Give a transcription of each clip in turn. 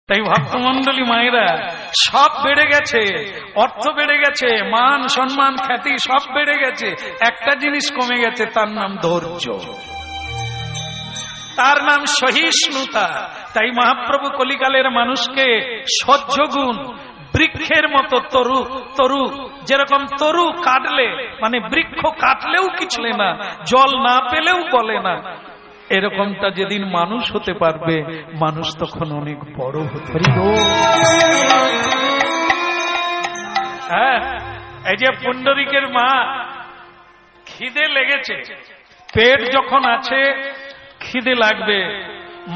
তাই ভক্তমন্ডলী মায়েরা, সব বেড়ে গেছে, অর্থ বেড়ে গেছে, মান সম্মান খ্যাতি সব বেড়ে গেছে, একটা জিনিস কমে গেছে, তার নাম ধৈর্য, তার নাম সহিষ্ণুতা। তাই মহাপ্রভু কলিকালের মানুষকে সহ্য গুণ, বৃক্ষের মতো তরু তরু যেরকম তরু কাটলে মানে বৃক্ষ কাটলেও কিছলে না, জল না পেলেও বলে না, এরকমটা যেদিন মানুষ হতে পারবে, মানুষ তখন অনেক বড় হতে পারবে। হ্যাঁ, এই যে পুণ্ডরীকের মা, খিদে লেগেছে, পেট যখন আছে খিদে লাগবে,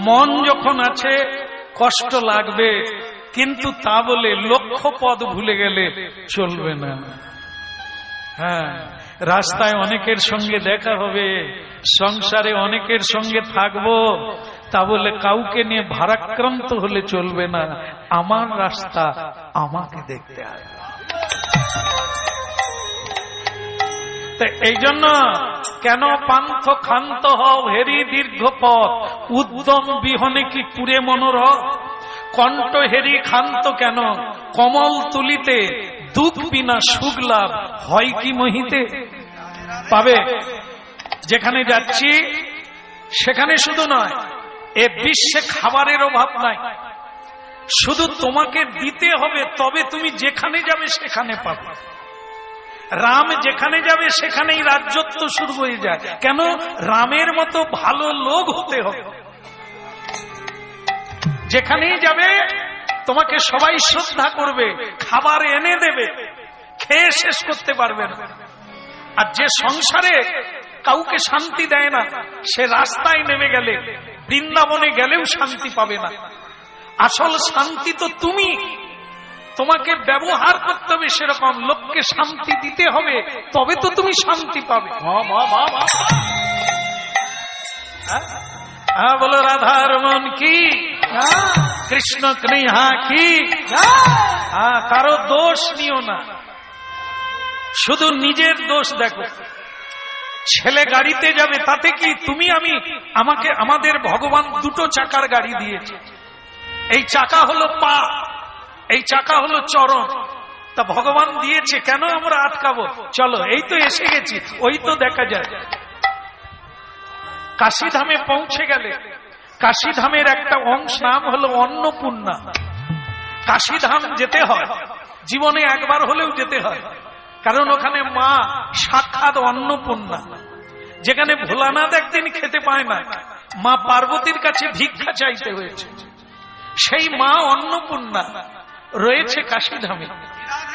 মন যখন আছে কষ্ট লাগবে, কিন্তু তা বলে লক্ষ্য পথ ভুলে গেলে চলবে না। হ্যাঁ, রাস্তায় অনেকের সঙ্গে দেখা হবে, সংসারে অনেকের সঙ্গে থাকবো, তা বলে কাউকে নিয়ে ভারাক্রান্ত হলে চলবে না। আমার রাস্তা আমাকে দেখতে হবে। এই জন্য কেন পান্থ ক্ষান্ত হও হেরি দীর্ঘ পথ, উদ্যম বিহনে কি পুরে মনোরথ, কণ্ঠ হেরি ক্ষান্ত কেন কমল তুলিতে, দুঃখ বিনা সুখ লাভ হয় কি মহিতে। পাবে, যেখানে যাচ্ছি সেখানে শুধু নয়, এ বিশ্বে খাবারের অভাব নাই, শুধু তোমাকে দিতে হবে, তবে তুমি যেখানে যাবে সেখানে পাবে। রাম যেখানে যাবে সেখানেই রাজ্যত্ব শুরু হয়ে যায়। কেন? রামের মতো ভালো লোক হতে হবে। যেখানেই যাবে তোমাকে সবাই শ্রদ্ধা করবে, খাবার এনে দেবে, খেয়ে শেষ করতে পারবে না। আর যে সংসারে কাউকে শান্তি দেয় না, সে রাস্তায় নেমে গেলে, বৃন্দাবনে গেলেও শান্তি পাবে না। আসল শান্তি তো তুমি, তোমাকে ব্যবহার করতে হবে সেরকম, লোককে শান্তি দিতে হবে, তবে তো তুমি শান্তি পাবে। হ্যাঁ, বলো রাধার মন কি, কৃষ্ণ কৃহা কি। কারো দোষ নিও না, শুধু নিজের দোষ দেখো। ছেলে গাড়িতে যাবে, তাতে কি তুমি আমি, আমাদের ভগবান দুটো চাকার গাড়ি দিয়েছে। এই চাকা হলো পা, এই চাকা হলো চরণ। তা ভগবান দিয়েছে, কেন আমরা আটকাবো? চলো, এই তো এসে গেছি, ওই তো দেখা যায়। কাশীধামে পৌঁছে গেলে, কাশীধামের একটা অংশ নাম হলো অন্নপূর্ণা। কাশীধাম যেতে হয়, জীবনে একবার হলেও যেতে হয়, কারণ ওখানে মা সাক্ষাৎ অন্নপূর্ণা। যেখানে ভোলানাথ একদিন খেতে পায় না, মা পার্বতীর কাছে ভিক্ষা চাইতে হয়েছে, সেই মা অন্নপূর্ণা রয়েছে কাশীধামে।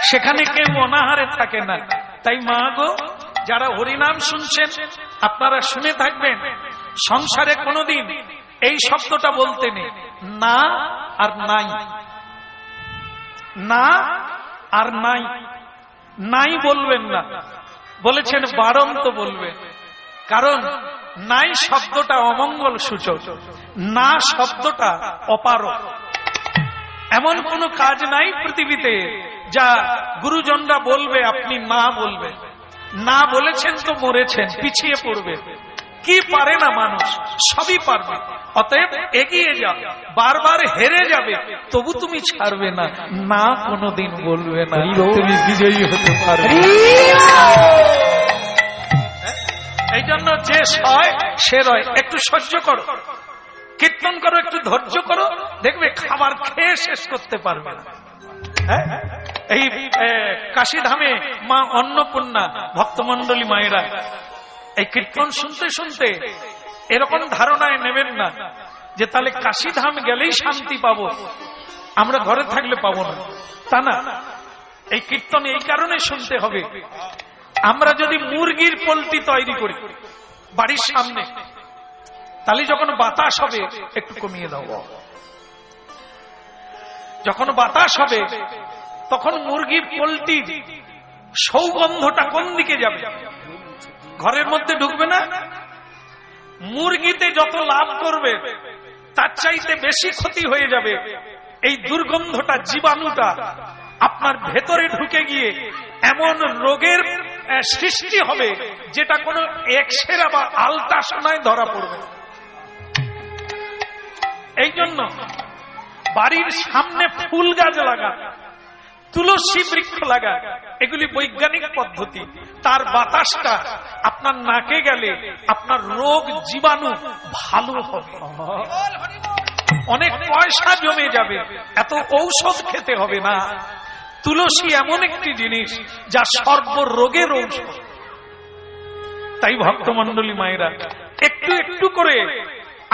সেখানে কেউ অনাহারে থাকে না। তাই মা গো, যারা হরিনাম শুনছেন আপনারা শুনে থাকবেন, সংসারে কোনোদিন এই শব্দটা বলতে নেই, না আর নাই, না আর নাই, নাই বলবেন না, বলেছেন বারন্ত বলবেন। কারণ নাই শব্দটা অমঙ্গল সূচক, না শব্দটা অপারক। এমন কোন কাজ নাই পৃথিবীতে যা গুরুজনরা বলবে আপনি না বলবেন। না বলেছেন তো মরেছেন, পিছিয়ে পড়বে। কি পারে না মানুষ, সবই পারবে। অতএব এগিয়ে যাও, বারবার হেরে যাবে তবু তুমি ছাড়বে না, না কোনোদিন বলবে না, তুমি বিজয়ী হতে পারবে। এই জন্য যে সয় সে রয়। একটু সহ্য করো, কীর্তন করো, একটু ধৈর্য করো, দেখবে খাবার খেয়ে শেষ করতে পারবে না। এই কাশীধামে মা অন্নপূর্ণা, ভক্তমন্ডলী মায়েরা, এই কীর্তন শুনতে শুনতে এরকম ধারণায় নেবেন না যে তাহলে কাশীধাম গেলেই শান্তি পাবো, আমরা ঘরে থাকলে পাবো না, তা না। এই কীর্তন এই কারণে শুনতে হবে, আমরা যদি মুরগির পোল্ট্রি তৈরি করি বাড়ির সামনে, তাহলে যখন বাতাস হবে একটু কমিয়ে দাও। যখন বাতাস হবে তখন মুরগির পোল্ট্রির সৌগন্ধটা কোন দিকে যাবে? ঘরের মধ্যে ঢুকবে না। মুরগিতে যত লাভ করবে তার চাইতে বেশি ক্ষতি হয়ে যাবে। এই দুর্গন্ধটা, জীবাণুটা আপনার ভেতরে ঢুকে গিয়ে এমন রোগের সৃষ্টি হবে যেটা কোনো এক্সরে বা আল্ট্রাসাউন্ডে ধরা পড়বে। এই জন্য বাড়ির সামনে ফুল গাছ লাগা, তুলসী বৃক্ষ লাগা, এগুলি বৈজ্ঞানিক পদ্ধতি। তার বাতাসটা আপনার নাকে গেলে আপনার রোগ জীবাণু ভালো হবে, অনেক পয়সা জমে যাবে, এত ঔষধ খেতে হবে না। তুলসী এমন একটি জিনিস যা সর্বরোগের ঔষধ। তাই ভক্তমণ্ডলী মায়েরা, একটু একটু করে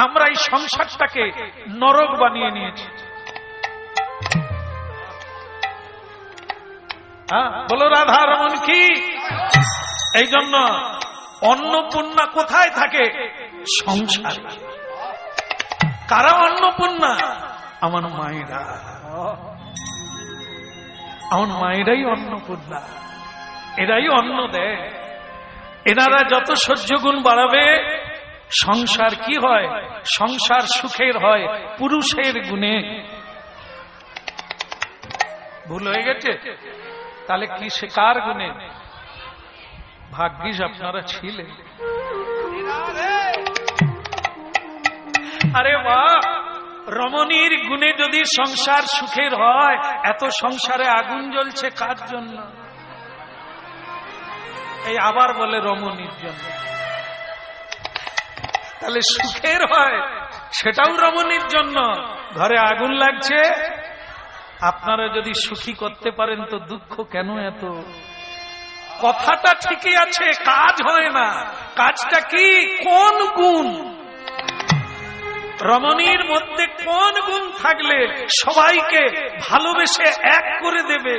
আমরা এই সংসারটাকে নরক বানিয়ে নিয়েছি। বলো রাধা রমন কি? এই জন্য অন্নপূর্ণা কোথায় থাকে? সংসার। কারা অন্নপূর্ণা? আমার মায়েরা। আমার মায়েরাই অন্নপূর্ণা, এরাই অন্ন দেয়। এনারা যত সহ্য গুণ বাড়াবে সংসার কি হয়? সংসার সুখের হয় পুরুষের গুণে। ভুল হয়ে গেছে? তাহলে কি সে কার গুণে? ভাগ্যিস আপনারা ছিলেন। আরে বাহ, রমণীর গুণে যদি সংসার সুখের হয়, এত সংসারে আগুন জ্বলছে কার জন্য? এই আবার বলে রমণীর জন্য। তাহলে সুখের হয় সেটাও রমণীর জন্য। ঘরে আগুন লাগছে, আপনারা যদি সুখী করতে পারেন তো দুঃখ কেন এত? কথাটা ঠিকই আছে, কাজ হয় না। কাজটা কি? কোন গুণ? রমণীর মধ্যে কোন গুণ থাকলে সবাইকে ভালোবেসে এক করে দেবে,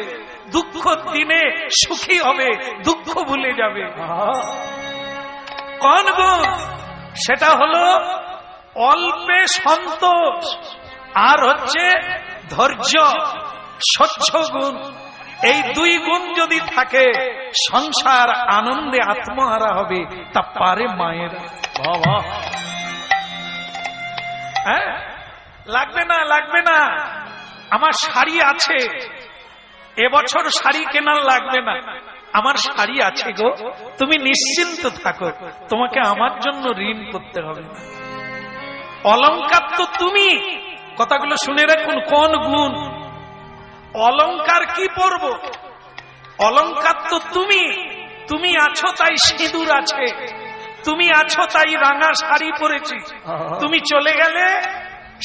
দুঃখ দিনে সুখী হবে, দুঃখ ভুলে যাবে? কোন গুণ? সেটা হলো অল্পে সন্তোষ, আর হচ্ছে ধৈর্য, সহ্য গুণ। এই দুই গুণ যদি থাকে সংসার আনন্দে আত্মহারা হবে। তা পারে মায়ের? বাবা, হ্যাঁ, লাগবে না, লাগবে না, আমার শাড়ি আছে, এবছর শাড়ি কেনার লাগবে না, আমার শাড়ি আছে গো, তুমি নিশ্চিন্ত থাকো, তোমাকে আমার জন্য ঋণ করতে হবে না। অলংকার তো তুমি, কথাগুলো শুনে রাখুন, কোন গুণ? অলংকার কি পরব? অলংকার তো তুমি। তুমি আছো তাই সিঁদুর আছে, তুমি আছো তাই রাঙা শাড়ি পরেছি, তুমি চলে গেলে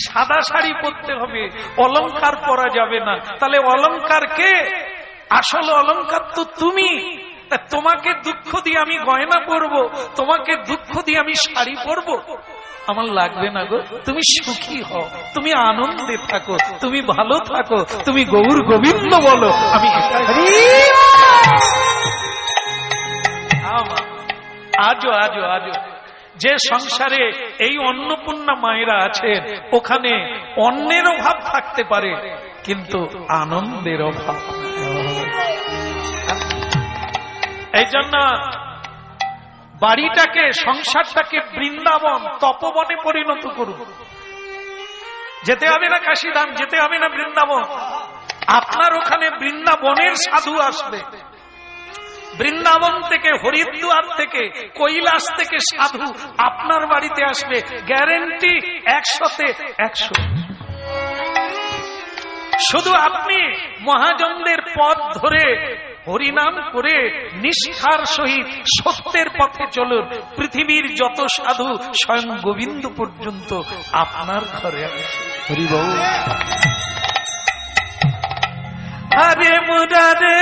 সাদা শাড়ি পরতে হবে, অলংকার পরা যাবে না। তাহলে অলংকার কে? আসলে অলংকার তো তুমি। তোমাকে দুঃখ দিয়ে আমি গয়না পরবো, তোমাকে দুঃখ দিয়ে আমি শাড়ি পরবো? আমার লাগবে না গো, তুমি সুখী হও, তুমি আনন্দে থাকো, তুমি ভালো থাকো, তুমি গৌর গোবিন্দ বলো, আমি আজও আজও আজও যে সংসারে এই অন্নপূর্ণা মায়েরা আছেন, ওখানে অন্যের অভাব থাকতে পারে কিন্তু আনন্দের অভাব। এই জন্য বাড়িটাকে, সংসারটাকে বৃন্দাবন, তপবনে পরিণত করুন। যেতে হবে না কাশীধাম, যেতে হবে না বৃন্দাবন, আপনার ওখানে বৃন্দাবনের সাধু আসবে। বৃন্দাবন থেকে, হরিদ্বার থেকে, কৈলাস থেকে সাধু আপনার বাড়িতে আসবে, গ্যারেন্টি 100-তে 100। শুধু আপনি মহাজনদের পথ ধরে হরিনাম করে নিষ্ঠার সহিত সত্যের পথে চলুন, পৃথিবীর যত সাধু স্বয়ং গোবিন্দ পর্যন্ত আপনার ঘরে আসে। হরি বল। হরে মুরারে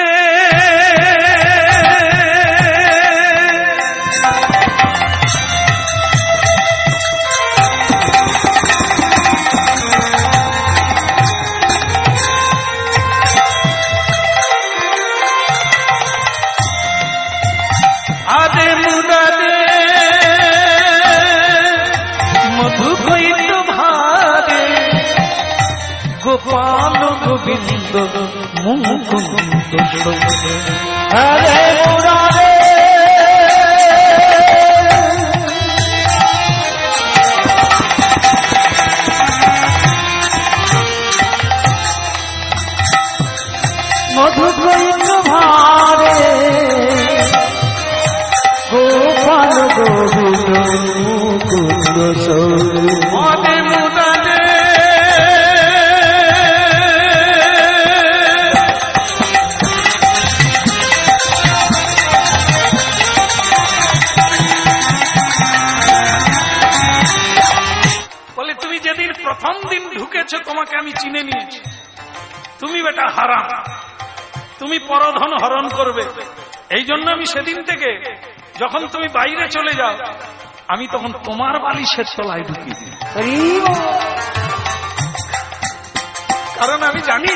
গোপাল গোবিন্দ মুকুন্দ হরে মুরারে মধু গোবিন্দ ভারে গোপাল গোবিন্দ মুকুন্দ হরে মুরারে চিনে নিয়েছি, তুমি বেটা হারাম, তুমি পরধন হরণ করবে। এই জন্য আমি সেদিন থেকে যখন তুমি বাইরে চলে যাও, আমি তখন তোমার বালিশের তলায় ঢুকি, কারণ আমি জানি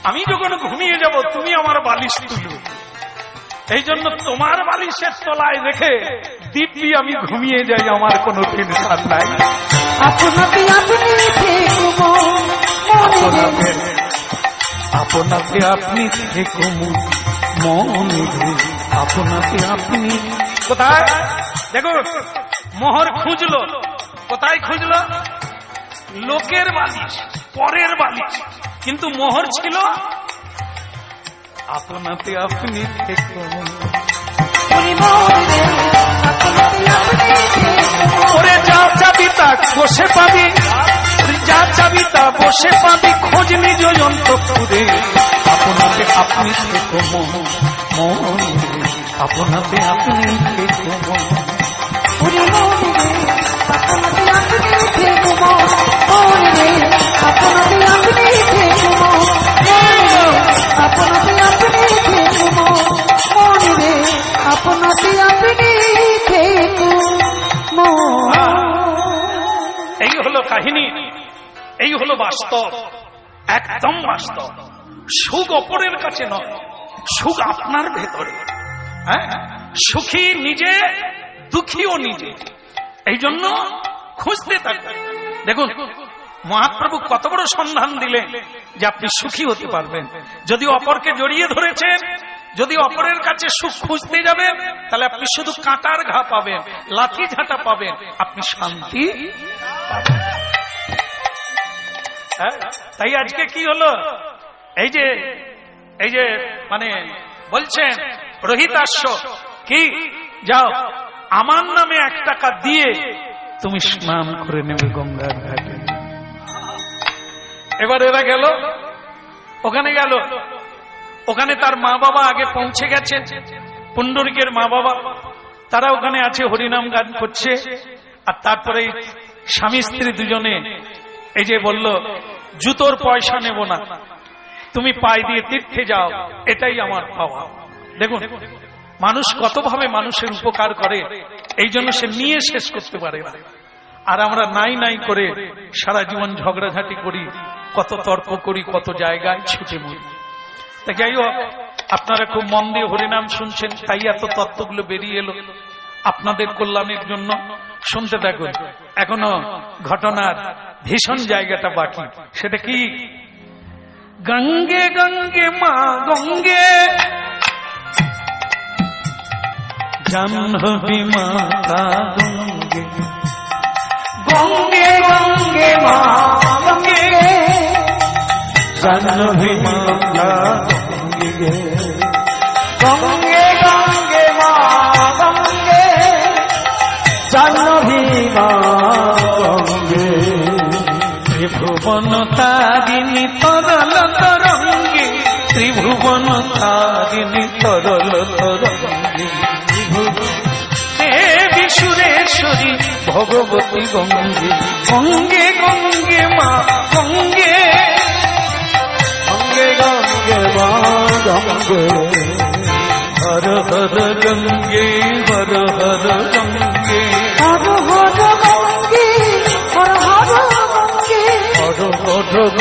আমি যখন ঘুমিয়ে যাব তুমি আমার বালিশ তুলবে। এই জন্য তোমার বালিশের তলায় রেখে দিব্যি আমি ঘুমিয়ে যাই, আমার কোনো টেনশন নাই। আপনাকে আপনাকে আপনি থেকো মনে, আপনাকে আপনি। কোথায় দেখো মোহর খুঁজলো, কোথায় খুঁজলো? লোকের বালিশ, পরের বালিশ, কিন্তু মোহর ছিল আপনাতে আপনি থেকো। ওরে যা চাবি তা বসে পাবি, যা চাবি তা বসে পাবি, খোঁজ নিজ অন্তঃপুরে। আপনাতে আপনি থেকো মনে, আপনাতে আপনি থেকো মনে। এই হলো কাহিনী, এই হলো বাস্তব, একদম বাস্তব। সুখ অপরের কাছে নয়, সুখ আপনার ভেতরে। হ্যাঁ, সুখী নিজে, দুঃখীও নিজে। এই জন্য খুঁজতে থাকবেন। দেখুন মহাপ্রভু কত বড় সন্ধান দিলেন যে আপনি সুখী হতে পারবেন। যদি অপরকে জড়িয়ে ধরেছেন, যদি অপরের কাছে সুখ খুঁজতে যাবেন, তাহলে আপনি শুধু কাঁটার ঘা পাবেন, লাঠি ঝাঁটা পাবেন, আপনি শান্তি পাবেন। তাই আজকে কি হলো, এই যে মানে বলছেন রোহিতাস্য কি, যাও আমার নামে 1 টাকা দিয়ে তুমি স্নান করে নেবে গঙ্গার ঘাটে। এবার এরা গেল, ওখানে গেল, ওখানে তার মা বাবা আগে পৌঁছে গেছে, পুণ্ডরিকের মা বাবা, তারা ওখানে আছে, হরিনাম গান করছে। আর তারপরে স্বামী স্ত্রী দুজনে এই যে বলল, জুতোর পয়সা নেব না, তুমি পায়ে দিয়ে তীর্থে যাও, এটাই আমার পাওয়া। দেখুন মানুষ কতভাবে মানুষের উপকার করে, এই জন্য সে নিয়ে শেষ করতে পারে না। আর আমরা নাই নাই করে সারা জীবন ঝগড়াঝাটি করি, কত তর্ক করি, কত জায়গায় ছুটে মরি। তা যাই হোক, আপনারা খুব মন দিয়ে হরিনাম শুনছেন, তাই এত তত্ত্বগুলো বেরিয়ে এলো আপনাদের কল্যাণের জন্য। শুনতে থাকুন, এখনো ঘটনার ভীষণ জায়গাটা বাকি। সেটা কি? গঙ্গে গঙ্গে মা গঙ্গে, জাহ্নবী মাতা গঙ্গে, গঙ্গে গঙ্গে মা গঙ্গে, জাহ্নবী মাতা গঙ্গে, গঙ্গে গঙ্গে মা গঙ্গে, জাহ্নবী মা গঙ্গে। ত্রিভুবন তারিণী তরল তরঙ্গে, ত্রিভুবন তারিণী তরল তরঙ্গে, দেবী সুরেশ্বরী ভগবতী গঙ্গে, গঙ্গে গঙ্গে মা গঙ্গে, গঙ্গে গঙ্গে মা গঙ্গে, হর হর গঙ্গে, হর হর গঙ্গে, হর হর গঙ্গে, হর হর গঙ্গে, হর হর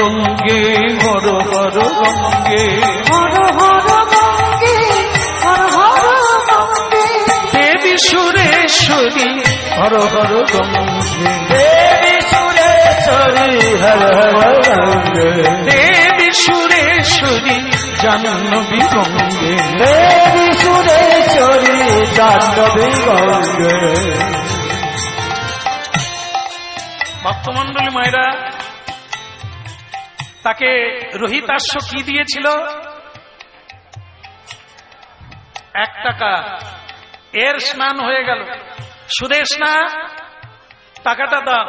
গঙ্গে, হর হর গঙ্গে, হর হর গঙ্গে, হর হর গঙ্গে, দেবী সুরেশ্বরী হর হর গঙ্গে, দেবী সুরেশ্বরী হর হর গঙ্গে, দেবী সুরেশ্বরী জাহ্নবী গঙ্গে, দেবী সুরেশ্বরী জাহ্নবী গঙ্গে। ভক্তমন্ডলী মায়েরা, তাকে রোহিতাস্য কি দিয়েছিল? 1 টাকা। এর স্নান হয়ে গেল। সুদেশ না, টাকাটা দাও,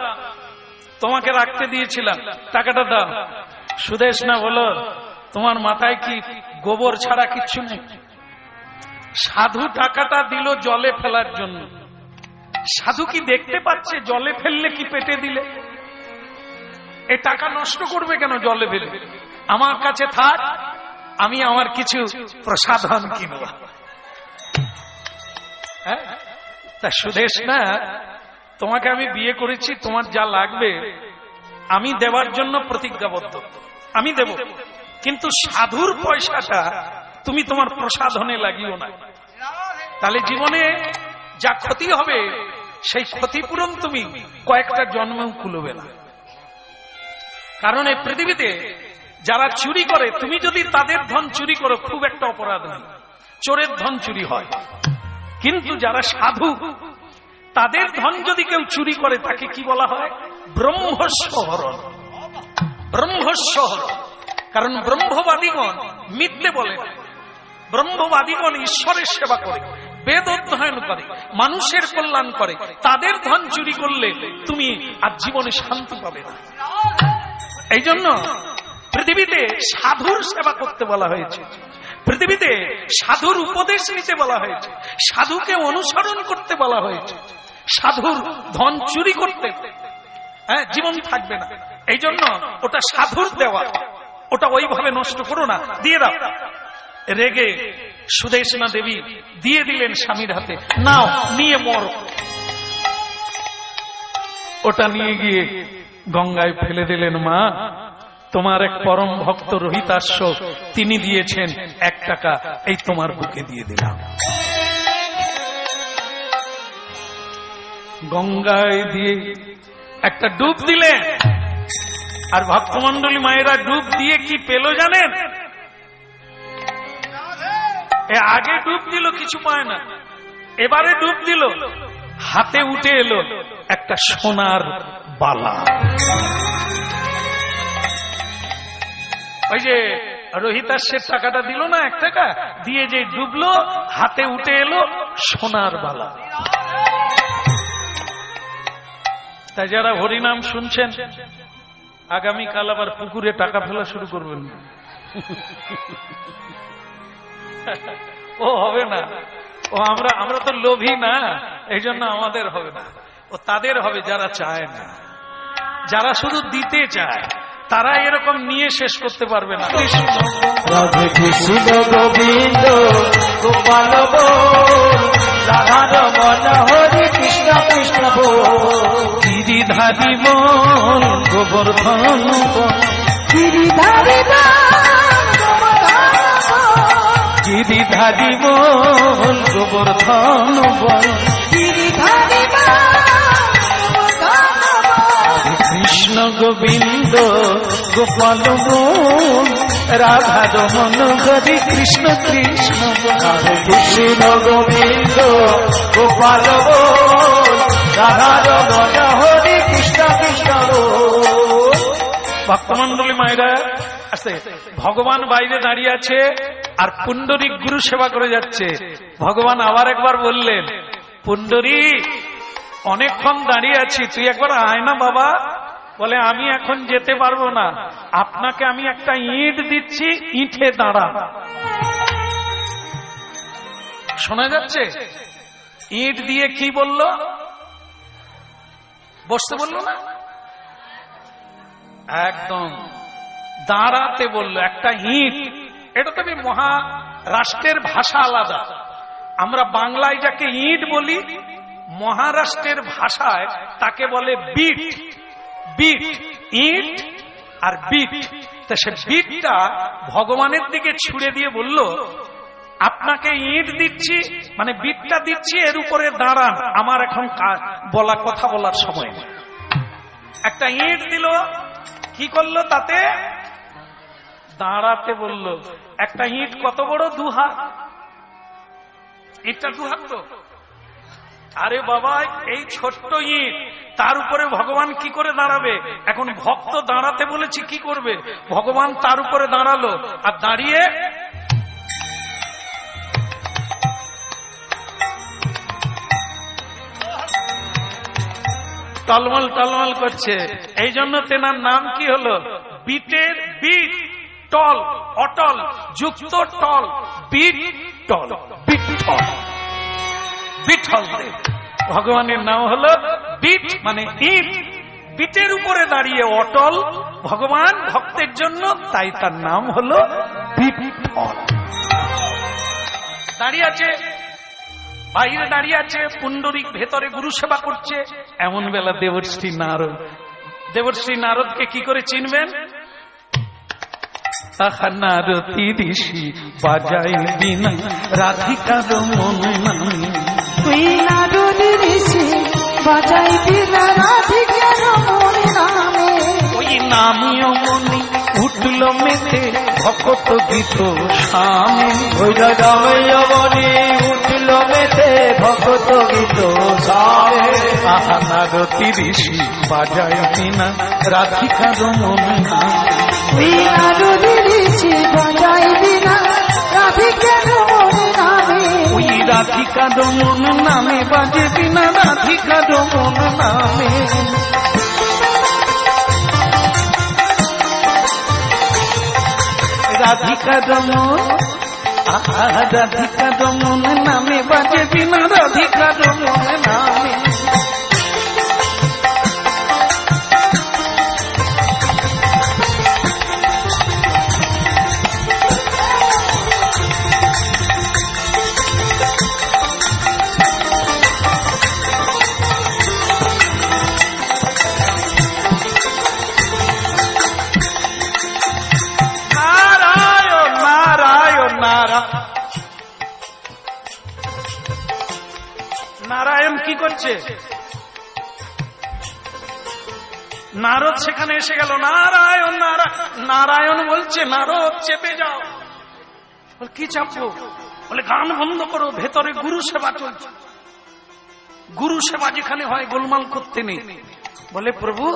তোমাকে রাখতে দিয়েছিলাম, টাকাটা দাও। সুদেশ না বলো, তোমার মাথায় কি গোবর ছাড়া কিচ্ছু নেই? সাধু টাকাটা দিল জলে ফেলার জন্য। সাধু কি দেখতে পাচ্ছে জলে ফেললে কি পেটে দিলে? এই টাকা নষ্ট করবে কেন জলে ফেলে? আমার কাছে থাক, আমি আমার কিছু প্রসাধন কিনব। হ্যাঁ, তা সুদেশ না, তোমাকে আমি বিয়ে করেছি, তোমার যা লাগবে আমি দেওয়ার জন্য প্রতিজ্ঞাবদ্ধ, আমি দেব, কিন্তু সাধুর পয়সাটা তুমি তোমার প্রসাধনে লাগিও না, তাহলে জীবনে যা ক্ষতি হবে সেই ক্ষতিপূরণ তুমি কয়েকটা জন্মেও কুলবে না। কারণ এই পৃথিবীতে যারা চুরি করে, তুমি যদি তাদের ধন চুরি করো খুব একটা অপরাধ নেই, চোরের ধন চুরি হয়, কিন্তু যারা সাধু তাদের ধন যদি কেউ চুরি করে তাকে কি বলা হয়? ব্রহ্মস্বহরণ। ব্রহ্মস্বহরণ, কারণ ব্রহ্মবাদীগণ মিথ্যে বলে না, ব্রহ্মবাদীগণ ঈশ্বরের সেবা করে, বেদ অধ্যয়ন করে, মানুষের কল্যাণ করে, তাদের ধন চুরি করলে তুমি আর জীবনে শান্তি পাবে না। এই জন্য পৃথিবীতে সাধুর সেবা করতে বলা হয়েছে, পৃথিবীতে সাধুর উপদেশ নিতে বলা হয়েছে, সাধুকে অনুসরণ করতে বলা হয়েছে। সাধুর ধন চুরি করতে জীবন থাকবে না। এই জন্য ওটা সাধুর দেওয়া, ওটা ওইভাবে নষ্ট করো না, দিয়ে দাও। রেগে সুদেশনা দেবী দিয়ে দিলেন স্বামীর হাতে, নাও নিয়ে মর। ওটা নিয়ে গিয়ে গঙ্গায় ফেলে দিলেন। মা, তোমার এক পরম ভক্ত রোহিতাশ্ব, তিনি দিয়েছেন 1 টাকা, এই তোমার বুকে দিয়ে দিলাম। গঙ্গায় দিয়ে একটা ডুব দিলেন, আর ভক্তমন্ডলী মায়েরা ডুব দিয়ে কি পেল জানেন? আগে ডুব দিল কিছু পায় না, এবারে ডুব দিল, হাতে উঠে এলো একটা সোনার বালা। ওই যে রোহিতাশ্বের টাকাটা দিল না, 1 টাকা দিয়ে যে ডুবলো, হাতে উঠে এলো সোনার বালা। তাই যারা হরিনাম শুনছেন, আগামীকাল আবার পুকুরে টাকা ফেলা শুরু করবেন। ও হবে না, ও আমরা তো লোভী না, এই জন্য আমাদের হবে না, ও তাদের হবে যারা চায় না। যারা শুধু দিতে চায় তারা এরকম নিয়ে শেষ করতে পারবে না। রাধে কৃষ্ণ গোবিন্দ গোপাল রাধা রমন হরি কৃষ্ণ কৃষ্ণ গিরিধারী বল গোবর্ধন, গিরিধারী গিরিধারী বল গোবর্ধন বল, গিরিধারী কৃষ্ণ গোবিন্দ গোপাল বল রাধা রমন হরি কৃষ্ণ কৃষ্ণ বল। রাধে কৃষ্ণ গোবিন্দ গোপাল রাধা রমন হরি কৃষ্ণ কৃষ্ণ। ভক্তমন্ডলী মায়েরা আসতে, ভগবান বাইরে দাঁড়িয়ে আছে আর পুণ্ডরীক গুরু সেবা করে যাচ্ছে। ভগবান আবার একবার বললেন, পুণ্ডরীক অনেকক্ষণ দাঁড়িয়ে আছি, তুই একবার আয় না বাবা। বলে, আমি এখন যেতে পারবো না, আপনাকে আমি একটা ইট দিচ্ছি, ইটে দাঁড়া। শোনা যাচ্ছে? ইট দিয়ে কি বলল? বসতে বললো না, একদম দাঁড়াতে বললো। একটা ইট, এটা তো মহারাষ্ট্রের ভাষা আলাদা, আমরা বাংলায় যাকে ইট বলি, মহারাষ্ট্রের ভাষায় তাকে বলে বিট। বিট, ইট আর বিট। তা সে বিটটা ভগবানের দিকে ছুড়ে দিয়ে বলল, আপনাকে ইট দিচ্ছি, মানে বিটটা দিচ্ছি, এর উপরে দাঁড়ান, আমার এখন বলা কথা বলার সময়। একটা ইট দিল, কি করলো? তাতে দাঁড়াতে বলল। একটা ইট কত বড়? 2 হাত। ইটটা 2 হাত তো? আরে বাবা, এই ছোট্ট ইট, তার উপরে ভগবান কি করে দাঁড়াবে? এখন ভক্ত দাঁড়াতে বলেছি, কি করবে? ভগবান তার উপরে দাঁড়ালো, আর দাঁড়িয়ে টলমল টলমল করছে। এই জন্য তেনার নাম কি হলো? বিটের বিট, টল, অটল যুক্ত টল, বিট টল, বিট্ঠল। বিট্ঠল দেব ভগবানের নাম হলো বিট, মানে ইট। পিঠের উপরে দাঁড়িয়ে অটল ভগবান ভক্তের জন্য, তাই তার নাম হলো বিঠল। দাঁড়িয়ে আছে, বাইরে দাঁড়িয়ে আছে পুণ্ডরিক, ভেতরে গুরু সেবা করছে। এমন বেলা দেবশ্রী নারদ, দেবশ্রী নারদকে কি করে চিনবেন? আহা নারদী ঋষি বাজাই বিনা রাধিকার মন নামে, তুই নারদী ঋষি বাজাই বিনা রাধিকার মন নামে। ওই নামিও মনি উঠল মেতে ভকত গীত স্বামী, ওই নামিও মনি উঠল মেতে ভকত গীত স্বামী। আহা নারদী ঋষি বাজাই বিনা রাধিকার মন নামে, তুই নারদী ঋষি বাজাই বিনা রাধিকার মন নামে। ওই রাধিকার মন নামে বাজে বিনা রাধিকার মন নামে। রাধিকার মন, রাধিকার মন নামে বাজে বিনা রাধিকার মন নামে। নারায়ণ কি করছে? নারদ সেখানে এসে গেল, নারায়ণ নারায়ণ বলছে, নারদ চেপে যাও। কি চাপবো? বলে গান বন্ধ করো, ভেতরে গুরু সেবা চলছে। গুরু সেবা যেখানে হয় গোলমাল করতে নেই। বলে প্রভু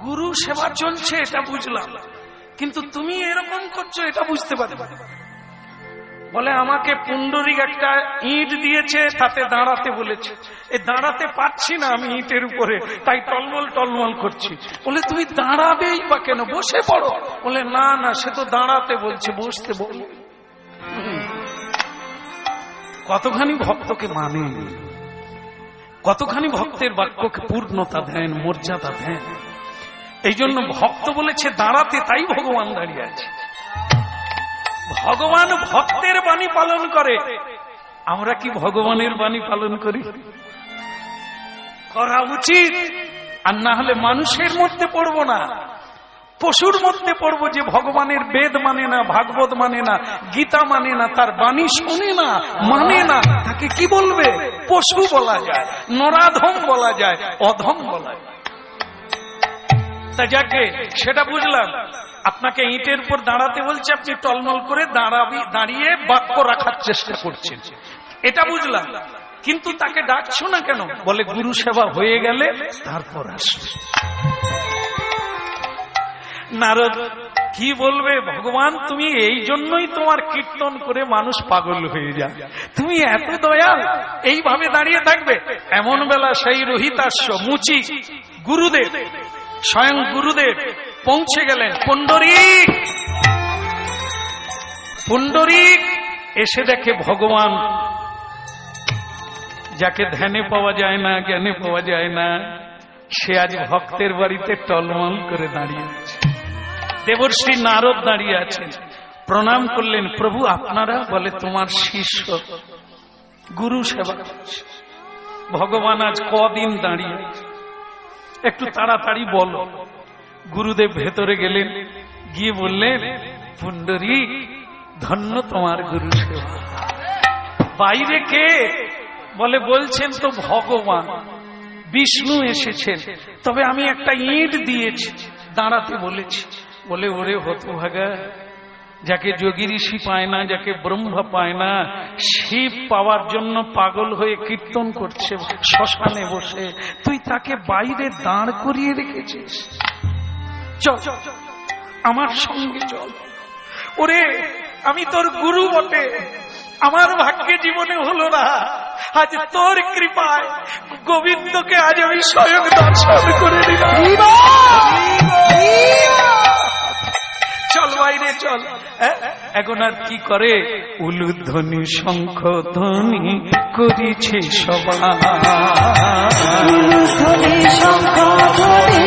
গুরু সেবা চলছে এটা বুঝলাম, কিন্তু তুমি এরকম করছো এটা বুঝতে পারি। বলে আমাকে পুণ্ডরিক একটা ইট দিয়েছে, তাতে দাঁড়াতে বলেছে, এই দাঁড়াতে পারছি না আমি ইটের উপরে, তাই টলমল টলমল করছি। বলে তুমি দাঁড়াবেই বা কেন, বসে পড়ো। বলে না না, সে তো দাঁড়াতে বলছে, বসতে বল। কতখানি ভক্তকে মানে, কতখানি ভক্তের বাক্যকে পূর্ণতা দেন, মর্যাদা দেন। এই জন্য ভক্ত বলেছে দাঁড়াতে, তাই ভগবান দাঁড়িয়ে আছে। ভগবান ভক্তের বাণী পালন করে, আমরা কি ভগবানের বাণী পালন করি? করা উচিত। আর না হলে মানুষের মধ্যে পড়বো না, পশুর মধ্যে পড়বো যে ভগবানের বেদ মানে না, ভাগবত মানে না, গীতা মানে না, তার বাণী শোনে না, মানে না, তাকে কি বলবে? পশু বলা যায়, নরাধম বলা যায়, অধম বলা যায়। তা যাকে সেটা বুঝলাম, আপনাকে ইটের উপর দাঁড়াতে বলছে, আপনি টলমল করে দাঁড়িয়ে বাক্য রাখার চেষ্টা করছেন, এটা বুঝলাম। কিন্তু তাকে ডাকছো না কেন? বলে গুরু সেবা হয়ে গেলে তারপর আসবে। নারদ কি বলবে? ভগবান তুমি এই জন্যই তোমার কীর্তন করে মানুষ পাগল হয়ে যায়, তুমি এত দয়াল, এইভাবে দাঁড়িয়ে থাকবে। এমন বেলা সেই রোহিতাশ্ব মুচি গুরুদেব, স্বয়ং গুরুদেব পৌঁছে গেলেন। পুণ্ডরিক, পুণ্ডরিক এসে দেখে ভগবান, যাকে ধ্যানে পাওয়া যায় না, জ্ঞানে পাওয়া যায় না, সে আজ ভক্তের বাড়িতে টলমল করে দাঁড়িয়ে আছে। দেবর্ষি নারদ দাঁড়িয়ে আছেন, প্রণাম করলেন। প্রভু আপনারা? বলে তোমার শিষ্য গুরু সেবা করছে। ভগবান আজ কদিন দাঁড়িয়ে, একটু তাড়াতাড়ি বলো। গুরুদেব ভেতরে গেলেন, গিয়ে বললেন পুণ্ডরিক ধন্য তোমার গুরু সেবা। বাইরে কে? বলে বলছেন তো ভগবান বিষ্ণু এসেছেন, তবে আমি একটা ইট দিয়েছি, দাঁড়াতে বলেছি। বলে ওরে হতভাগা, যাকে যোগী ঋষি পায় না, যাকে ব্রহ্মা পায় না, শিব পাওয়ার জন্য পাগল হয়ে কীর্তন করছে শ্মশানে বসে, তুই তাকে বাইরে দাঁড় করিয়ে রেখেছিস। চল আমার সঙ্গে চল। ওরে আমি তোর গুরু বটে, আমার ভাগ্যে জীবনে হলো না, আজ তোর কৃপায় গোবিন্দকে আজ আমি স্বয়ং দর্শন করে দিলাম। চল ভাই বাইরে চল। এখন আর কি করে? উলুধ্বনি শঙ্খ ধ্বনি করেছে সবাই, উলুধ্বনি শঙ্খ ধ্বনি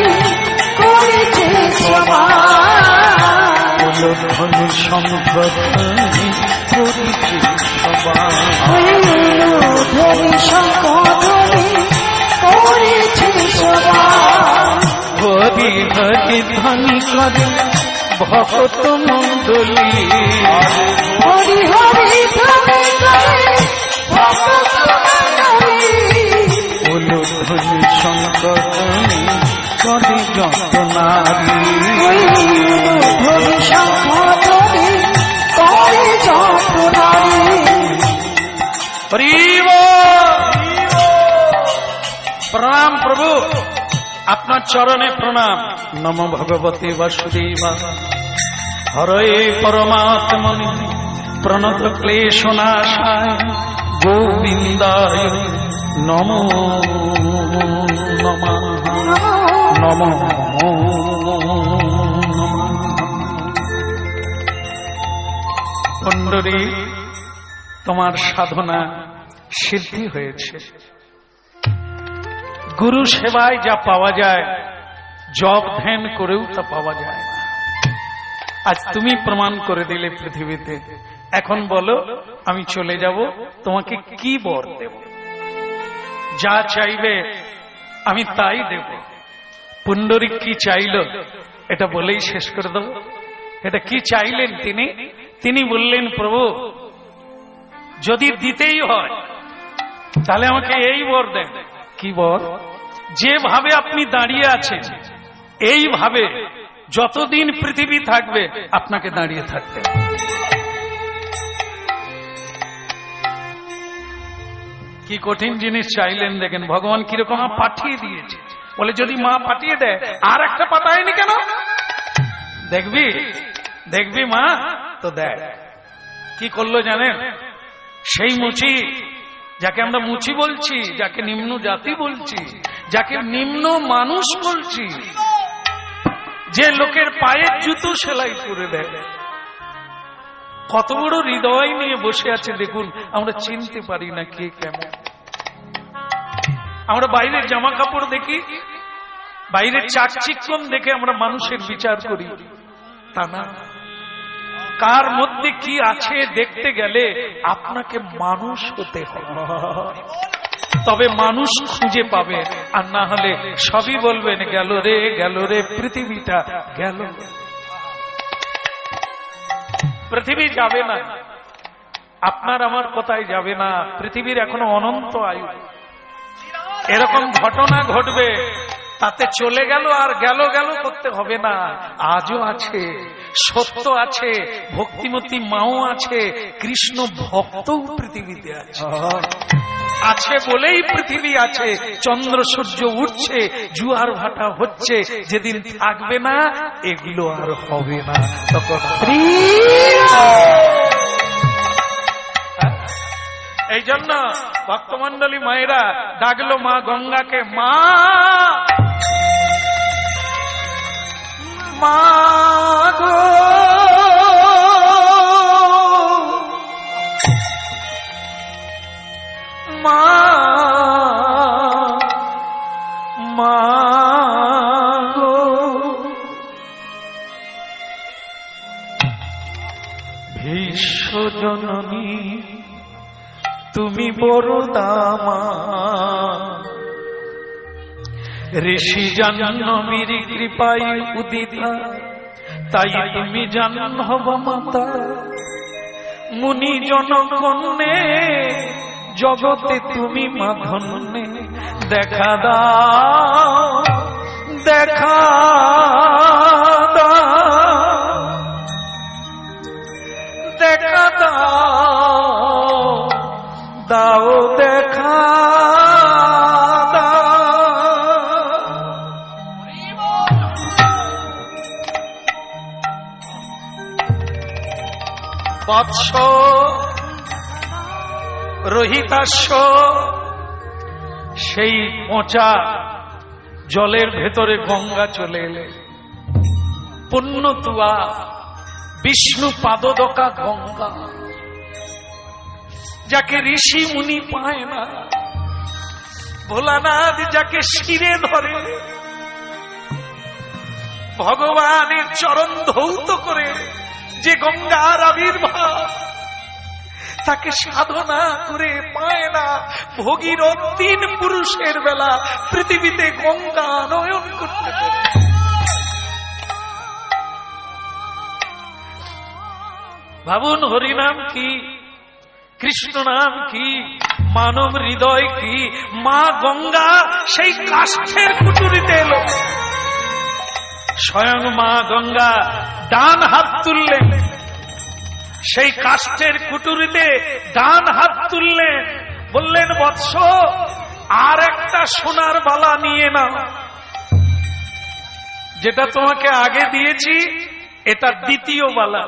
করেছে সবাই, উলুধ্বনি শঙ্খ ধ্বনি করেছে সবাই, উলুধ্বনি শঙ্খ ধ্বনি করেছে সবাই। হরি হরি ধ্বনি করে ভক্ত মণ্ডলী, হরি হরি ধ্বনি করে ভক্ত মণ্ডলী, উলুধ্বনি শঙ্খ ধ্বনি করে যত নারী, উলুধ্বনি শঙ্খ ধ্বনি করে যত নারী। হরি বল। প্রণাম প্রভু, আপনার চরণে প্রণাম। নম ভগবতে বাসুদেবা, হরে পরমাত্মনে প্রণত ক্লেশনাশায় গোবিন্দায় নমো নমঃ, নমো নমঃ। পুণ্ডরী, তোমার সাধনা সিদ্ধি হয়েছে। গুরু সেবায় যা পাওয়া যায়, জপ ধ্যান করেও তা পাওয়া যায় না। আজ তুমি প্রমাণ করে দিলে পৃথিবীতে। এখন বলো, আমি চলে যাব, তোমাকে কি বর দেব? যা চাইবে আমি তাই দেব। পুণ্ডরীক কি চাইল এটা বলেই শেষ করে দেব। এটা কি চাইলেন তিনি? তিনি বললেন, প্রভু যদি দিতেই হয় তাহলে আমাকে এই বর দেন। কি বর? যেভাবে আপনি দাঁড়িয়ে আছেন এইভাবে যতদিন পৃথিবী থাকবে আপনাকে দাঁড়িয়ে থাকতে হবে। কি কঠিন জিনিস চাইলেন দেখেন, ভগবান কিরকম পাঠিয়ে দিয়েছে। বলে যদি মা পাঠিয়ে দেয় আর একটা পাঠায়নি কেন? দেখবি দেখবি মা তো দেয়। কি করলো জানেন? সেই মুচি, যাকে আমরা মুচি বলছি, যাকে নিম্ন জাতি বলছি, যাকে নিম্ন মানুষ বলছি, যে লোকের পায়ের জুতো সেলাই করে দেয়, কত বড় হৃদয় নিয়ে বসে আছে দেখুন। আমরা চিনতে পারি না কে কেমন। আমরা বাইরের জামা কাপড় দেখি, বাইরের চাকচিক্যম দেখে আমরা মানুষের বিচার করি, তা না। কার মধ্যে কি আছে দেখতে গেলে আপনাকে মানুষ হতে হবে, তবে মানুষ খুঁজে পাবে। আর না হলে সবই বলবেন গেল রে গেল রে, পৃথিবীটা গেল। পৃথিবী যাবে না, আপনার আমার কোথায় যাবে না। পৃথিবীর এখনো অনন্ত আয়ু। এরকম ঘটনা ঘটবে, তাতে চলে গেল আর গেল গেল করতে হবে না। আজও আছে, সত্য আছে, ভক্তিমতী মাও আছে, কৃষ্ণ ভক্তও পৃথিবীতে আছে। আছে বলেই পৃথিবী আছে। চন্দ্র সূর্য উঠছে, জুয়ার ভাটা হচ্ছে। যেদিন থাকবে না এগুলো আর হবে না, তখন এই জন্য ভক্তমন্ডলী মায়েরা ডাকলো মা গঙ্গাকে, মা মা গো, মা মা গো, ভীষ্ম জননী তুমি বড় দামা, ঋষি জাহ্নবীর কৃপায় উদিতা, তাই তুমি জাহ্নব মাতা। মুনি জনগণে জগতে তুমি মা ধন্যে, দেখা দাও দেখা দাও দেখা দাও, দাও দেখা বৎস রোহিতাস্য। সেই পচা জলের ভেতরে গঙ্গা চলে এলে, পুণ্য তুয়া বিষ্ণু পাদদকা গঙ্গা, যাকে ঋষি মুনি পায় না, ভোলানাথ যাকে শিরে ধরে, ভগবানের চরণ ধৌত করে যে গঙ্গার আবির্ভাব, তাকে সাধনা করে পায় না। ভগীরথ 3 পুরুষের বেলা পৃথিবীতে গঙ্গা নয়ন করতে পারে। ভাবুন, হরিনাম কি, কৃষ্ণ নাম কি, মানব হৃদয় কি। মা গঙ্গা সেই কাষ্ঠের কুটুরিতে এলো, স্বয়ং মা গঙ্গা ডান হাত তুললেন, সেই কাষ্ঠের কুটুরিতে ডান হাত তুললেন, বললেন, বৎস, আর একটা সোনার বালা নিয়ে নাও, যেটা তোমাকে আগে দিয়েছি এটা দ্বিতীয় বালা,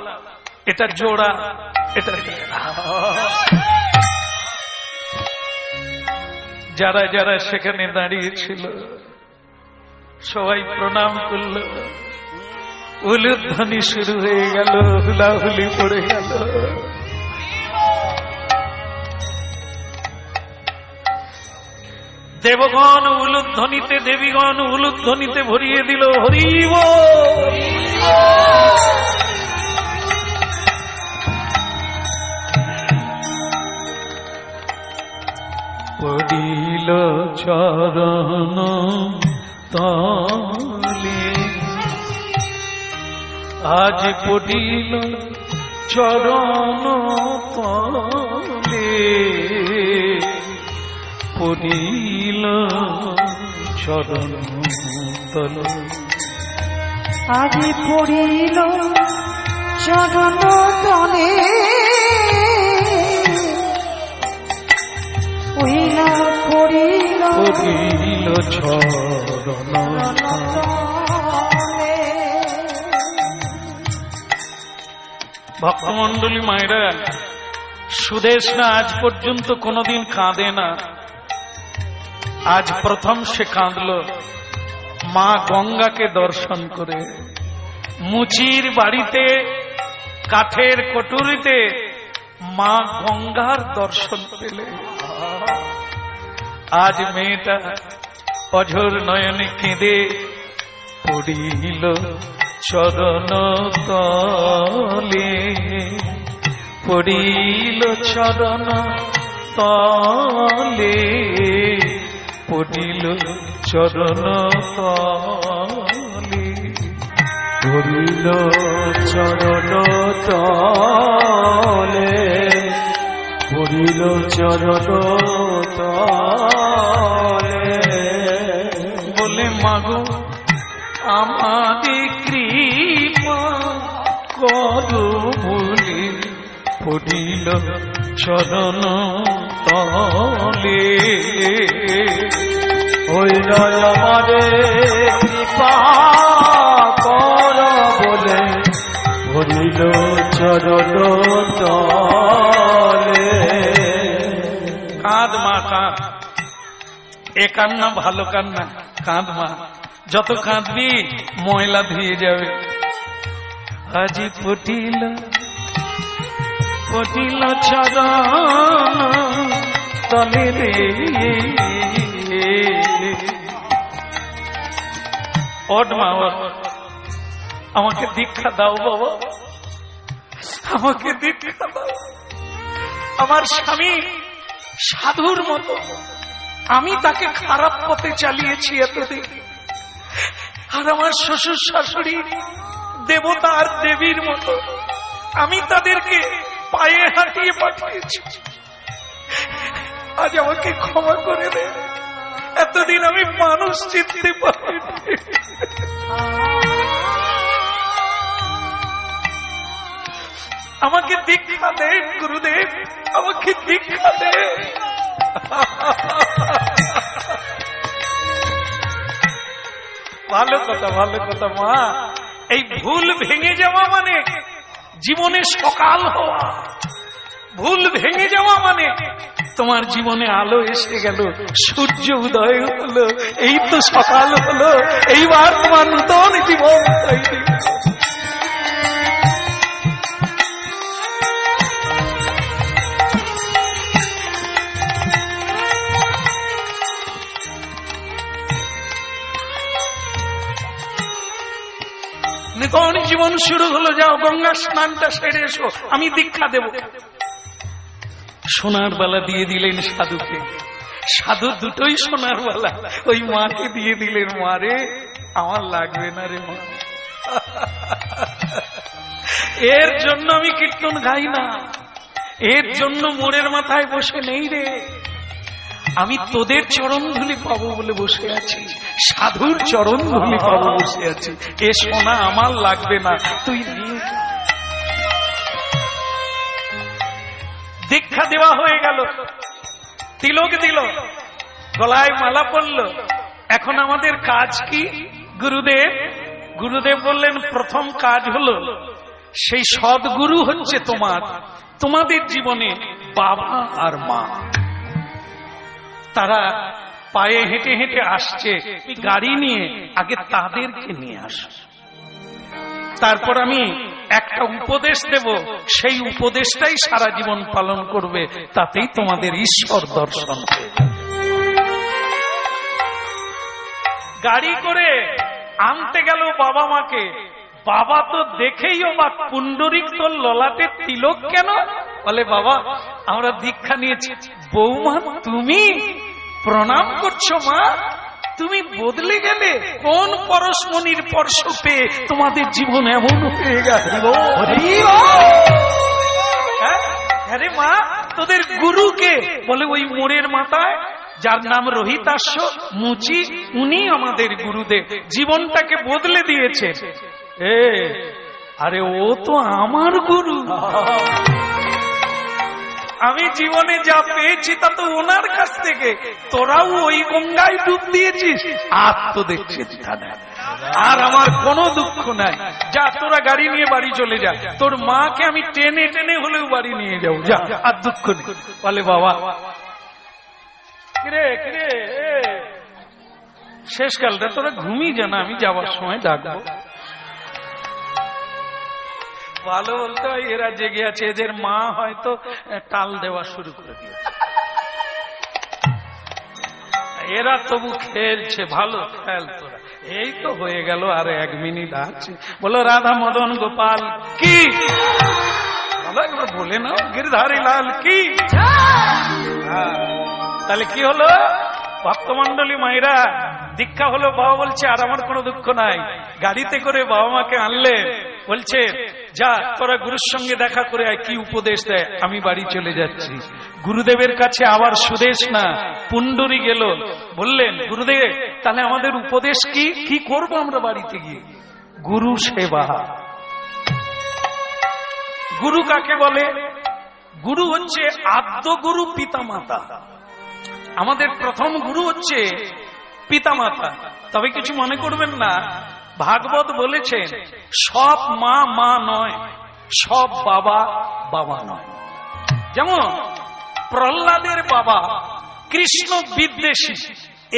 এটা জোড়া, এটা যারা যারা সেখানে দাঁড়িয়েছিল সবাই প্রণাম করল, উলুধ্বনি শুরু হয়ে গেল, হুলাহুলি পড়ে গেল। দেবগণ উলুধ্বনিতে, দেবীগণ উলুধ্বনিতে ভরিয়ে দিল, হরি বল। পড়িল চরণ তলে, আজ পড়িল চরণ তলে, পড়িল চরণ তলে, আজ পড়িল চরণ তলে, উইলা পড়িল পড়িল চরণ তলে। ভক্তমন্ডলী মায়েরা, সুদেশ না আজ পর্যন্ত কোনদিন কাঁদে না, আজ প্রথম সে কাঁদল মা গঙ্গাকে দর্শন করে। মুচির বাড়িতে কাঠের কটুরিতে মা গঙ্গার দর্শন পেলে। আজ মেয়েটা অঝোর নয়নে কেঁদে পড়িল চরণ তলে, পড়িল চরণ তলে, পড়িল চরণ তলে, পড়িল চরণ তলে, পড়িল চরণ তলে, বলে, মাগো আমাদের কৃপা করো বলে পড়িল চরণ তলে, হইল আমাদের কৃপা কর বলে পড়িল চরণ তলে। কাঁদ মা, কাঁদ, এ কান্না ভালো কান্না, কাঁদ মা, যত কাঁদবি ময়লা ধুয়ে যাবে। আজি পটিল পটিল চরণ তলে রে, ওঠ মা, আমাকে দীক্ষা দাও বাবা, আমাকে দীক্ষা দাও। আমার স্বামী সাধুর মতো, আমি তাকে খারাপ পথে চালিয়েছি এতদিন, আর আমার শ্বশুর শাশুড়ি দেবতা আর দেবীর মতো, আমি তাদেরকে পায়ে হাঁটিয়ে পাঠিয়েছি। আজ আমাকে ক্ষমা করে দে, এতদিন আমি মানুষ চিনতে পারিনি। আমাকে দীক্ষা দে গুরুদেব, আমাকে দীক্ষা দে। ভালো কথা, ভালো কথা মা। এই ভুল ভেঙে যাওয়া মানে জীবনে সকাল হওয়া, ভুল ভেঙে যাওয়া মানে তোমার জীবনে আলো এসে গেল, সূর্য উদয় হলো, এই তো সকাল হলো, এইবার তোমার নূতন জীবন তৈরি। শুরু হলো, যাও গঙ্গা স্নানটা সেরে এসো, আমি দীক্ষা দেব। সোনার বালা দিয়ে দিলেন সাধুকে। সাধু দুটোই সোনার বালা ওই মাকে দিয়ে দিলেন। মা রে, আমার লাগবে না রে মা, এর জন্য আমি কীর্তন গাই না, এর জন্য মোড়ের মাথায় বসে নেই রে, আমি তোদের চরণ ধুলি পাবো বলে বসে আছি, সাধুর চরণ ধুলি পাবো বসে আছি। এ সোনা আমার লাগবে না, তুই নিয়ে যা। দীক্ষা দেওয়া হয়ে গেল, তিলক দিল, গলায় মালা পড়ল। এখন আমাদের কাজ কি? গুরুদেব বললেন প্রথম কাজ হলো, সেই সদ্গুরু হচ্ছে তোমাদের জীবনে বাবা আর মা। তারা পায়ে হেঁটে হেঁটে আসছে, গাড়ি নিয়ে আগে তাদেরকে নিয়ে আস। তারপর আমি একটা উপদেশ দেব, সেই উপদেশটাই সারা জীবন পালন করবে, তাতেই তোমাদের ঈশ্বর দর্শন হয়ে যাবে। গাড়ি করে আনতে গেল বাবা মাকে। বাবা তো দেখেই অবাক, পুণ্ডরিক তোর ললাটে তিলক কেন? বলে বাবা আমরা দীক্ষা নিয়েছি। বৌমা তুমি প্রণাম করছো? মা তুমি বদলে গেলে, কোন পরশমণির স্পর্শ পেয়ে তোমাদের জীবন এমন হয়ে গেল? আরে মা তোদের গুরুকে? বলে ওই মোড়ের মাথায় যার নাম রোহিতাস্য মুচি, উনি আমাদের গুরুদেব, জীবনটাকে বদলে দিয়েছে। আরে ও তো আমার গুরু, আমি জীবনে যা পেয়েছি তা তো ওনার কাছ থেকে। তোরাও ওই গঙ্গায় ডুব দিয়েছিস, আর তো দেখছি আর আমার কোনো দুঃখ নাই। যা তোরা গাড়ি নিয়ে বাড়ি চলে যা, তোর মাকে আমি টেনে টেনে হলেও বাড়ি নিয়ে যাও, যা, আর দুঃখ নেই। বলে বাবা কিরে কিরে শেষকালটা তোরা ঘুমিয়ে যা না, আমি যাওয়ার সময় ডাকবো। ভালো বলতে হয় এরা জেগে আছে, এদের মা হয়তো টাল দেওয়া শুরু করে দিয়েছে, এরা তবু খেলছে। ভালো খেল তোরা, এই তো হয়ে গেল, আর 1 মিনিট আছে। বলো রাধা মদন গোপাল কি? বলে না গিরধারী লাল কি? তাহলে কি হলো? ভক্তমন্ডলী মায়েরা দীক্ষা হলো, বাবা বলছে আর আমার কোনো দুঃখ নাই। গাড়িতে করে বাবা মাকে আনলে, বলছে যা তোরা গুরুর সঙ্গে দেখা করে আয়, কি উপদেশ দেয়। আমি বাড়ি চলে যাচ্ছি। গুরুদেবের কাছে আবার সুদেশ না, পুণ্ডরী গেল, বললেন গুরুদেব তাহলে আমাদের উপদেশ কি? কি করবো আমরা বাড়িতে গিয়ে? গুরু সেবা। গুরু কাকে বলে? গুরু হচ্ছে আদ্য গুরু পিতামাতা। আমাদের প্রথম গুরু হচ্ছে পিতামাতা। তবে কিছু মনে করবেন না, ভাগবত বলেছেন সব মা মা নয়, সব বাবা বাবা নয়। যেমন প্রহ্লাদের বাবা কৃষ্ণ বিদ্বেষী,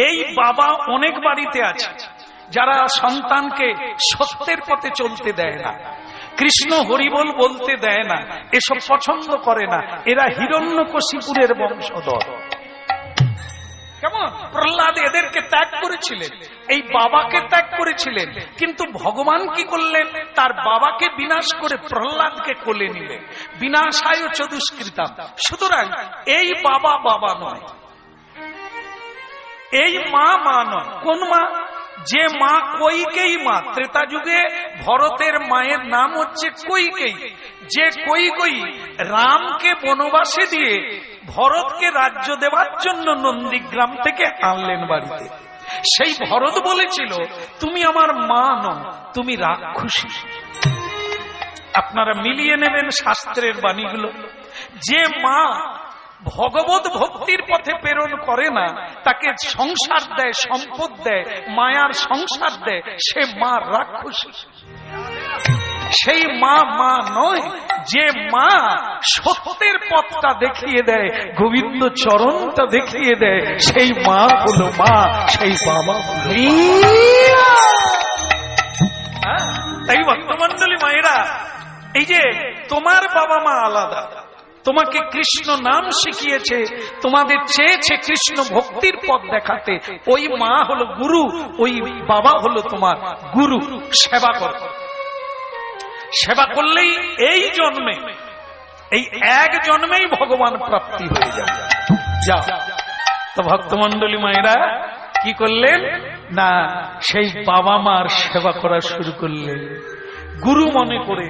এই বাবা অনেক বাড়িতে আছে যারা সন্তানকে সত্যের পথে চলতে দেয় না, কৃষ্ণ হরিবল বলতে দেয় না, এসব পছন্দ করে না। এরা হিরণ্যকশিপুরের বংশধর। কেমন প্রহ্লাদ এদেরকে ত্যাগ করেছিলেন, এই বাবাকে ত্যাগ করেছিলেন, কিন্তু ভগবান কি করলেন? তার বাবাকে বিনাশ করে প্রহ্লাদকে কোলে নিলেন। বিনাশায় চতুষ্কৃতাম। সুতরাং এই বাবা বাবা নয়, এই মা মা নয়। কোন মা? যে মা কৈকেয়ী মা। ত্রেতা যুগে ভরতের মায়ের নাম হচ্ছে কৈকেয়ী। যে কৈকেয়ী রামকে বনবাসে দিয়ে ভরতকে রাজ্য দেওয়ার জন্য নন্দীগ্রাম থেকে আনলেন বাড়িতে। সেই ভরত বলেছিল তুমি আমার মা নও, তুমি রাক্ষসী। আপনারা মিলিয়ে নেবেন শাস্ত্রের বাণীগুলো। যে মা ভগবত ভক্তির পথে প্রেরণ করে না, তাকে সংসার দেয়, সম্পদ দেয়, মায়ার সংসার দেয়, সে মা রাক্ষসী। সেই মা মা নয়। যে মা সত্যের পথটা দেখিয়ে দেয়, গোবিন্দ চরণটা দেখিয়ে দেয়, সেই মা হলো মা, সেই বাবা হলো। তাই ভক্তমন্ডলী মায়েরা, এই যে তোমার বাবা মা আলাদা, তোমাকে কৃষ্ণ নাম শিখিয়েছে, তোমাদের চেয়েছে কৃষ্ণ ভক্তির পথ দেখাতে, ওই মা হলো গুরু, ওই বাবা হলো তোমার গুরু। সেবা করো। সেবা করলেই এই জন্মে, এই এক জন্মেই ভগবান প্রাপ্তি হয়ে যাবে। যাও তো ভক্তমন্ডলী মায়েরা কি করলেন না, সেই বাবা মার সেবা করা শুরু করলেন গুরু মনে করে।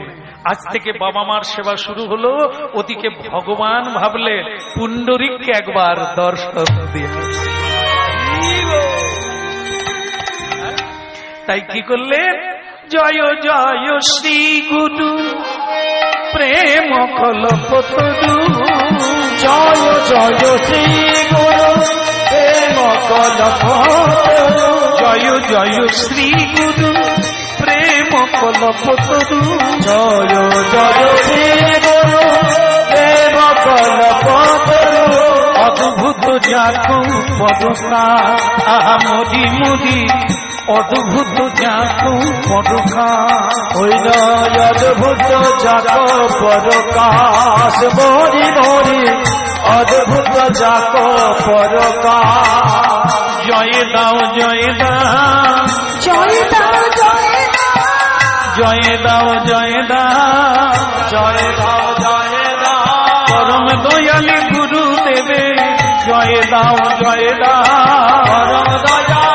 আজ থেকে বাবা মার সেবা শুরু হলো, ওদিকে ভগবান ভাবলেন পুণ্ডরীককে একবার দর্শন দিয়ে। তাই কি করলেন, জয় জয় শ্রী গুরু প্রেম কল্পতরু, জয় জয় শ্রী গুরু প্রেম কল্পতরু, জয় জয় শ্রী গুরু প্রেম কল্পতরু, জয় জয় শ্রী গুরু প্রেম কল্পতরু, অদ্ভুত যাকু পদকা আহা মোদি মোদি, অদ্ভুত যাকু পদকা হইল অদ্ভুত যাক পরকাশ, মরি মরি অদ্ভুত যাক পরকাশ। জয় দাও জয় দাও, জয় দাও জয় দাও, জয় দাও জয় দাও, জয় দাও জয় দাও, পরম দয়ালি গুরু দেবে, জয় দাও জয় দাও, পরম দয়াল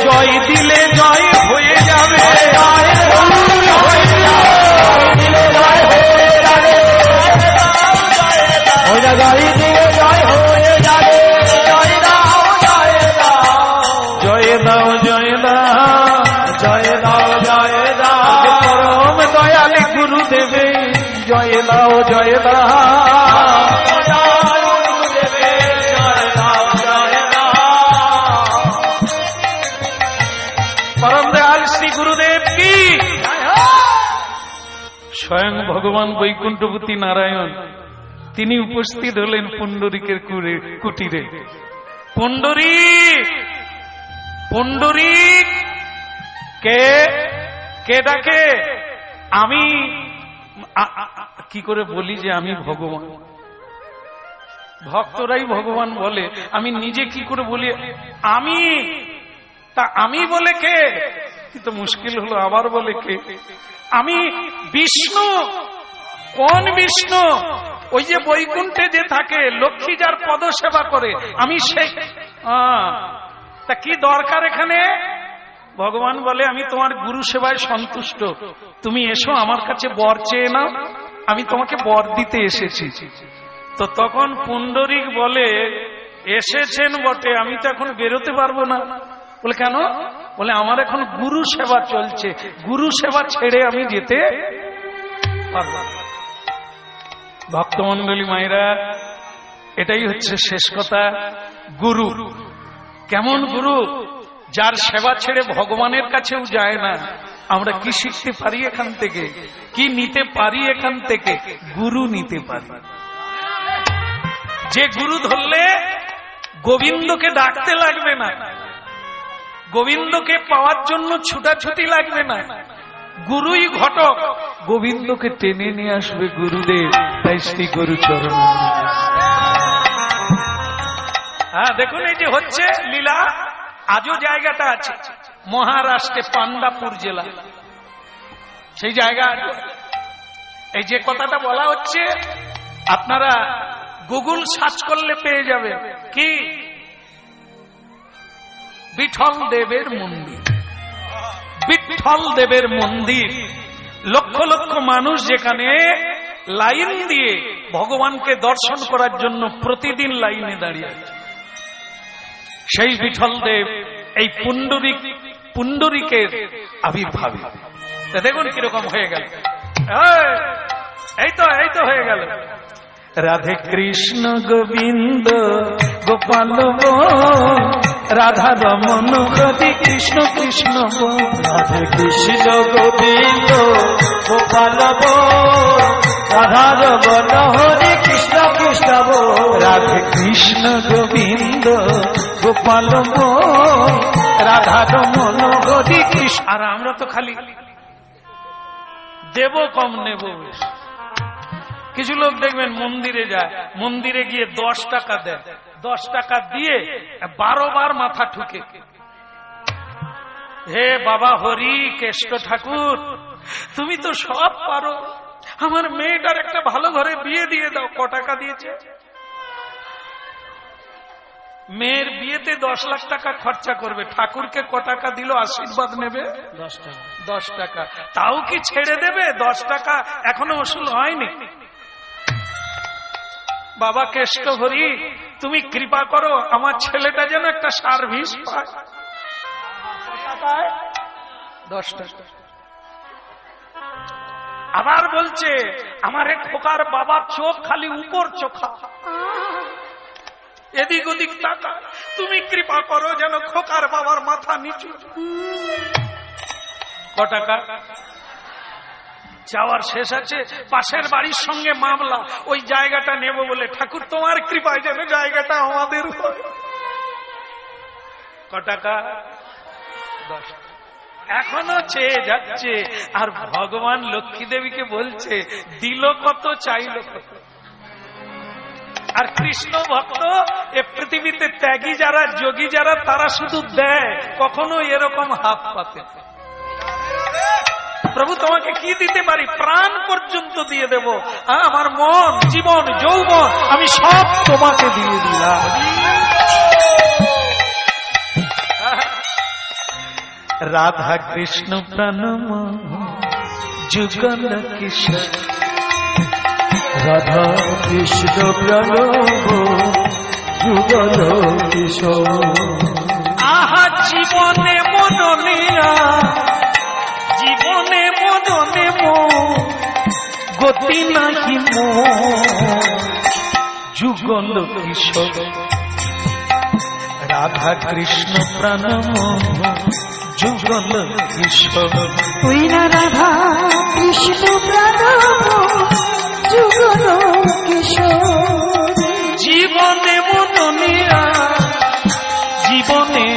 জয় দিলে জয় হয়ে যাবে, জয় হয়ে যাবে, জয় দিলে জয় হয়ে যাবে, জয় দাও জয় দাও, জয় দাও জয় দাও, জয় দাও জয় দাও, পরম দয়ালি গুরু দেবে, জয় দাও জয় দাও, পরম দয়াল শ্রী গুরুদেব কি। স্বয়ং ভগবান বৈকুণ্ঠপতি নারায়ণ তিনি উপস্থিত হলেন পুণ্ডরীকের কুটিরে। পুণ্ডরীক, পুণ্ডরীক, কে কে ডাকে? আমি কি করে বলি যে আমি ভগবান? ভক্তরাই ভগবান বলে, আমি নিজে কি করে বলি আমি? তা আমি বলে কে? কিন্তু মুশকিল হলো আবার বলে কে? আমি বিষ্ণু। কোন বিষ্ণু? ওই যে বৈকুণ্ঠে যে থাকে, লক্ষ্মী যার পদ সেবা করে, আমি সেই। তা কি দরকার এখানে? ভগবান বলে আমি তোমার গুরু সেবায় সন্তুষ্ট, তুমি এসো আমার কাছে বর চেয়ে নাও, আমি তোমাকে বর দিতে এসেছি। তো তখন পুণ্ডরীক বলে এসেছেন বটে, আমি তো এখন বেরোতে পারবো না। বলে কেন? বলে আমার এখন গুরু সেবা চলছে, গুরু সেবা ছেড়ে আমি যেতে পারবো না। ভক্তমন্ডলী মায়েরা, এটাই হচ্ছে শেষ কথা। গুরু কেমন গুরু? যার সেবা ছেড়ে ভগবানের কাছেও যায় না। আমরা কি শিখতে পারি এখান থেকে? কি নিতে পারি এখান থেকে? গুরু নিতে পারি। যে গুরু ধরলে গোবিন্দকে ডাকতে লাগবে না, গোবিন্দকে পাওয়ার জন্য ছুটাছুটি লাগবে না, গুরুই ঘটক, গোবিন্দকে টেনে নিয়ে আসবে গুরুদেব। তাই শ্রী গুরু চরণ। হ্যাঁ, দেখুন এই যে হচ্ছে লীলা, আজও জায়গাটা আছে মহারাষ্ট্রে, পান্ডাপুর জেলা, সেই জায়গা। এই যে কথাটা বলা হচ্ছে আপনারা গুগল সার্চ করলে পেয়ে যাবে। কি? বিঠল দেবের মন্দির। বিঠল দেবের মন্দির। লক্ষ লক্ষ মানুষ যেখানে লাইন দিয়ে ভগবানকে দর্শন করার জন্য প্রতিদিন লাইনে দাঁড়িয়ে আছে। সেই বিঠল দেব এই পুণ্ডরীকের আবির্ভাব। দেখুন কিরকম হয়ে গেল। এই তো হয়ে গেল। রাধে কৃষ্ণ গোবিন্দ গোপাল রাধা রমন হরে কৃষ্ণ কৃষ্ণ। রাধে কৃষ্ণ গোবিন্দ গোপাল রাধা রমন হরে কৃষ্ণ কৃষ্ণ। রাধে কৃষ্ণ গোবিন্দ গোপাল রাধা রমন হরে কৃষ্ণ। আর আমরা তো খালি দেব কম নেব। কিছু লোক দেখবেন মন্দিরে যায়, মন্দিরে গিয়ে 10 টাকা দেয়, 10 টাকা দিয়ে 12 বার মাথা ঠুকে, হে বাবা হরি, কেষ্ট ঠাকুর, তুমি তো সব পারো, আমার মেয়েটার একটা ভালো ঘরে বিয়ে দিয়ে দাও। ক টাকা দিয়েছে? মেয়ের বিয়েতে 10 লাখ টাকা খরচা করবে, ঠাকুরকে ক টাকা দিল আশীর্বাদ নেবে? 10 টাকা। তাও কি ছেড়ে দেবে? 10 টাকা এখনো ওসুল হয়নি। বাবা কেষ্ট হরি, তুমি কৃপা করো আমার ছেলেটা যেন একটা সার্ভিস পায়। 10 টাকা। আবার বলছে আমার এক খোকার বাবার চোখ খালি উপর চোখা, এদিক ওদিক টাকা, তুমি কৃপা করো যেন খোকার বাবার মাথা নিচু। ক টাকা? যাওয়ার শেষ আছে, পাশের বাড়ির সঙ্গে মামলা, ওই জায়গাটা নেব বলে, ঠাকুর তোমার কৃপায় যেন জায়গাটা আমাদের হয়। ক টাকা? 10। এখনো চেয়ে যাচ্ছে। আর ভগবান লক্ষ্মী দেবীকে বলছে দিল কত চাইল কত। আর কৃষ্ণ ভক্ত এ পৃথিবীতে ত্যাগী যারা, যোগী যারা, তারা শুধু দেয়, কখনো এরকম হাত পাতে। প্রভু তোমাকে কি দিতে পারি? প্রাণ পর্যন্ত দিয়ে দেব, আমার মন, জীবন, যৌবন আমি সব তোমাকে দিয়ে দিলাম। রাধা কৃষ্ণ প্রাণম যুগল কিশোর, রাধা কৃষ্ণ প্রণব যুগল কিশোর। আহা জীবনে মননিয়া, জীবনে মননে গতি নাহি মো যুগল কিশোর। রাধা কৃষ্ণ প্রাণম যুগল কিশোর। তুই না রাধা কৃষ্ণ প্রাণব যুগল কিশোর। জীবনে মননিয়া, জীবনে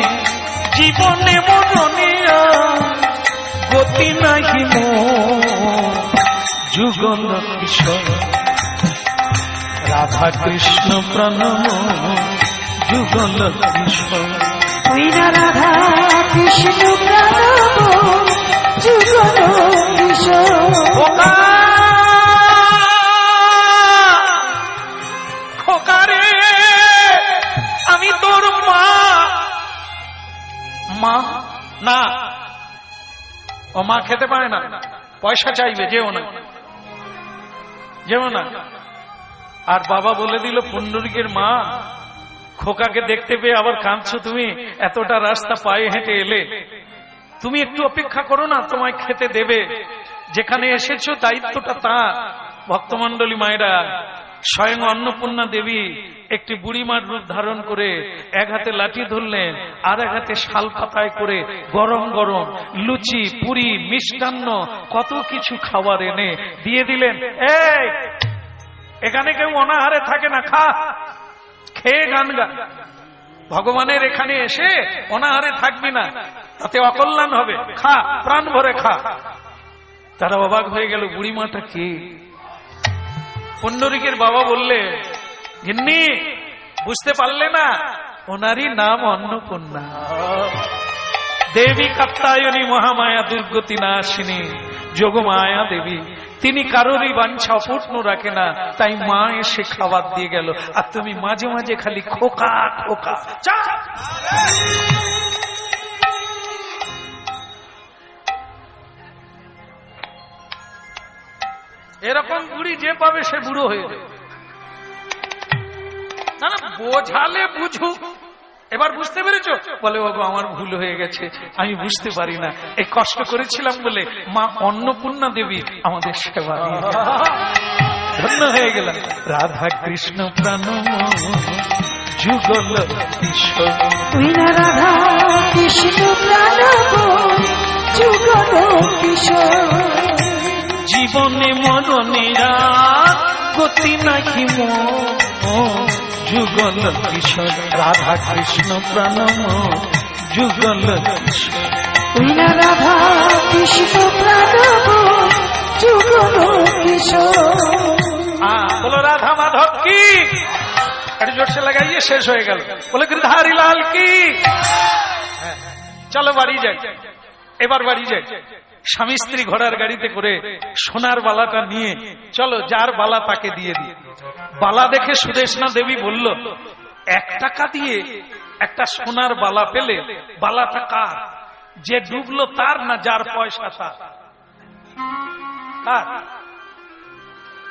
জীবনে মননিয়া গতি নাহি মো যুগল কিশোর। রাধা কৃষ্ণ প্রাণম যুগল কিশোর। তুই না রাধা কৃষ্ণ প্রাণব যুগল কিশোর। খোকারে আমি তোর মা। মা না, ও মা খেতে পারে না, পয়সা চাইবে, যেও না, যেও না। আর বাবা বলে দিল পুণ্ডরীকের মা, খোকাকে দেখতে পেয়ে আবার কাঁদছো তুমি, এতটা রাস্তা পায়ে হেঁটে এলে, তুমি একটু অপেক্ষা করো না, তোমায় খেতে দেবে। যেখানে এসেছো দায়িত্বটা তার। ভক্তমন্ডলী মায়েরা, স্বয়ং অন্নপূর্ণা দেবী একটি বুড়িমার রূপ ধারণ করে এক হাতে লাঠি ধরলেন, আর এক হাতে শাল পাতায় করে গরম গরম লুচি, পুরি, মিষ্টান্ন, কত কিছু খাবার এনে দিয়ে দিলেন। এই এখানে কেউ অনাহারে থাকে না, খা, খেয়ে গান গা। ভগবানের এখানে এসে অনাহারে থাকবি না, তাতে অকল্যাণ হবে, খা, প্রাণ ভরে খা। তারা অবাক হয়ে গেল, বুড়িমাটা কে? পুণ্ডরীকের বাবা বললে, গিন্নি বুঝতে পারলে না, ওনারই নাম অন্নপূর্ণা, দেবী কাত্যায়নী, মহামায়া, দুর্গতি নাশিনী, যোগমায়া দেবী। তিনি কারোরই বাঞ্ছা অপূর্ণ রাখে না, তাই মা এসে খাবার দিয়ে গেল, আর তুমি মাঝে মাঝে খালি খোকা খোকা। এরকম বুড়ি যে পাবে সে বুড়ো হয়ে যাবে। না না, বোঝালে বুঝুক। এবার বুঝতে পেরেছো? বলে বাবু আমার ভুল হয়ে গেছে, আমি বুঝতে পারি না, এই কষ্ট করেছিলাম বলে মা অন্নপূর্ণা দেবী আমাদের সেবা দিয়ে ধন্য হয়ে গেলাম। রাধা কৃষ্ণ প্রাণম যুগল কিশোর। তুই না রাধা কৃষ্ণ প্রাণব যুগল কিশোর। জীবনে মননিয়া গতি নাহি মো যুগল কিশোর। রাধা কৃষ্ণ প্রাণম যুগল কিশোর। তুই না রাধা কৃষ্ণ প্রাণব যুগল কিশোর। বলো রাধা মাধব কি, একটু জোর সে লাগাইয়ে, শেষ হয়ে গেল। বলে গিরধারী লাল কি। চলো বাড়ি যাই, এবার বাড়ি যাই। স্বামী স্ত্রী ঘোড়ার গাড়িতে করে সোনার বালাটা নিয়ে চলো যার বালা তাকে দিয়ে দিই। বালা দেখে সুদেশনা দেবী বলল, 1 টাকা দিয়ে একটা সোনার বালা পেলে বালাটা কার? যে ডুবলো তার না যার পয়সা তার?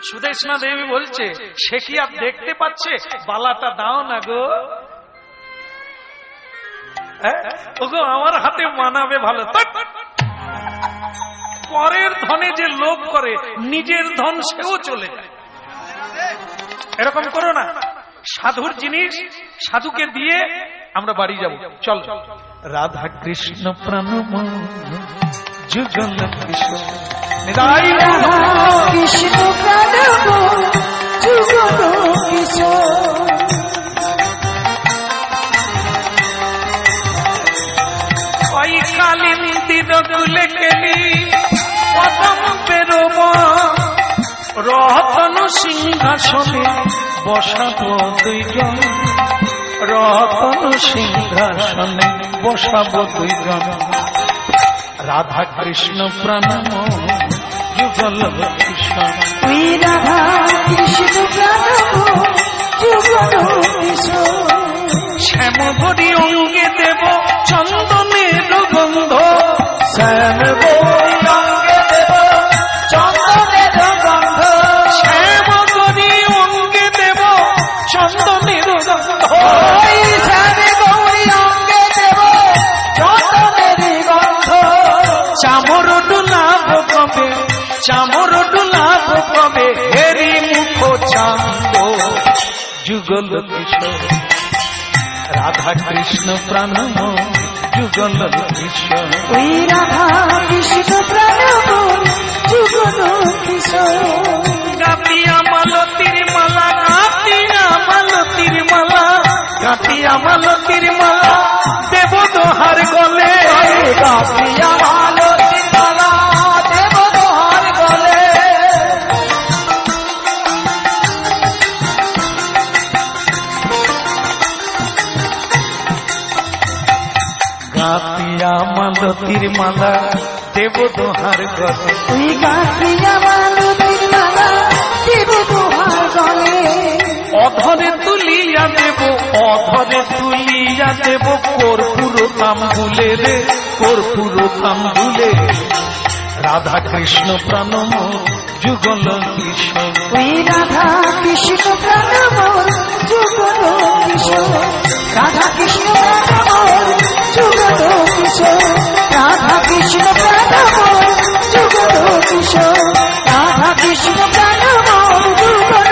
সুদেশনা দেবী বলছে, সে কি আর দেখতে পাচ্ছে? বালাটা দাও না গো। ওগো আমার হাতে মানাবে ভালো। পরের ধনে যে লোভ করে নিজের ধন সেও চলে যায়। এরকম করো না। সাধুর জিনিস সাধুকে দিয়ে আমরা বাড়ি যাব। চল। রাধা কৃষ্ণ প্রাণময় যুগল কিশোর, রাধা কৃষ্ণ প্রাণময় যুগল কিশোর। ওই কালিন্দির গুলে কেলি পদম বেরোব, রতন সিংহাসনে বসাবো দুইজন, রতন সিংহাসনে বসাবো দুইজন। রাধা কৃষ্ণ প্রাণময় যুগল কিশোর, তুই রাধা কৃষ্ণ প্রাণময় যুগল কিশোর। শ্যামবরী অঙ্গে দেব চন্দনের গন্ধ, শ্যামবরী অঙ্গে দেব চন্দনের গন্ধ, শ্যামবরী অঙ্গে দেব চন্দনের গন্ধ, শ্যামবরী অঙ্গে দেব চন্দনের গন্ধ। চামর ডুলাব কবে, চামর ডুলাব কবে, হেরি মুখ চান্দ যুগল কিশোর। রাধা কৃষ্ণ প্রাণময় যুগল কিশোর, ওই রাধা কৃষ্ণ প্রাণময় যুগল কিশোর। গাতিয়া মালতীর মালা, গাতিয়া মালতীর মালা, গাতিয়া মালতীর মালা দেব দোহার গলে, গাতিয়া মালতীর মালা দেব দোহার গলে। গাতিয়া মালতীর মালা দেব দোহার গলে, তুই গাতিয়া মালতীর মালা দেব দোহার গলে। অধরে তুলিয়া দেব, অধরে তুলিয়া দেব কর্পূর তাম্বুলে রে, কর্পূর তাম্বুলে। রাধা কৃষ্ণ প্রাণময় যুগল কিশোর, ওই রাধা কৃষ্ণ প্রাণময় যুগল কিশোর। রাধা কৃষ্ণ প্রাণময় যুগল কিশোর। রাধা কৃষ্ণ প্রাণময় যুগল কিশোর। রাধা কৃষ্ণ প্রাণময় যুগল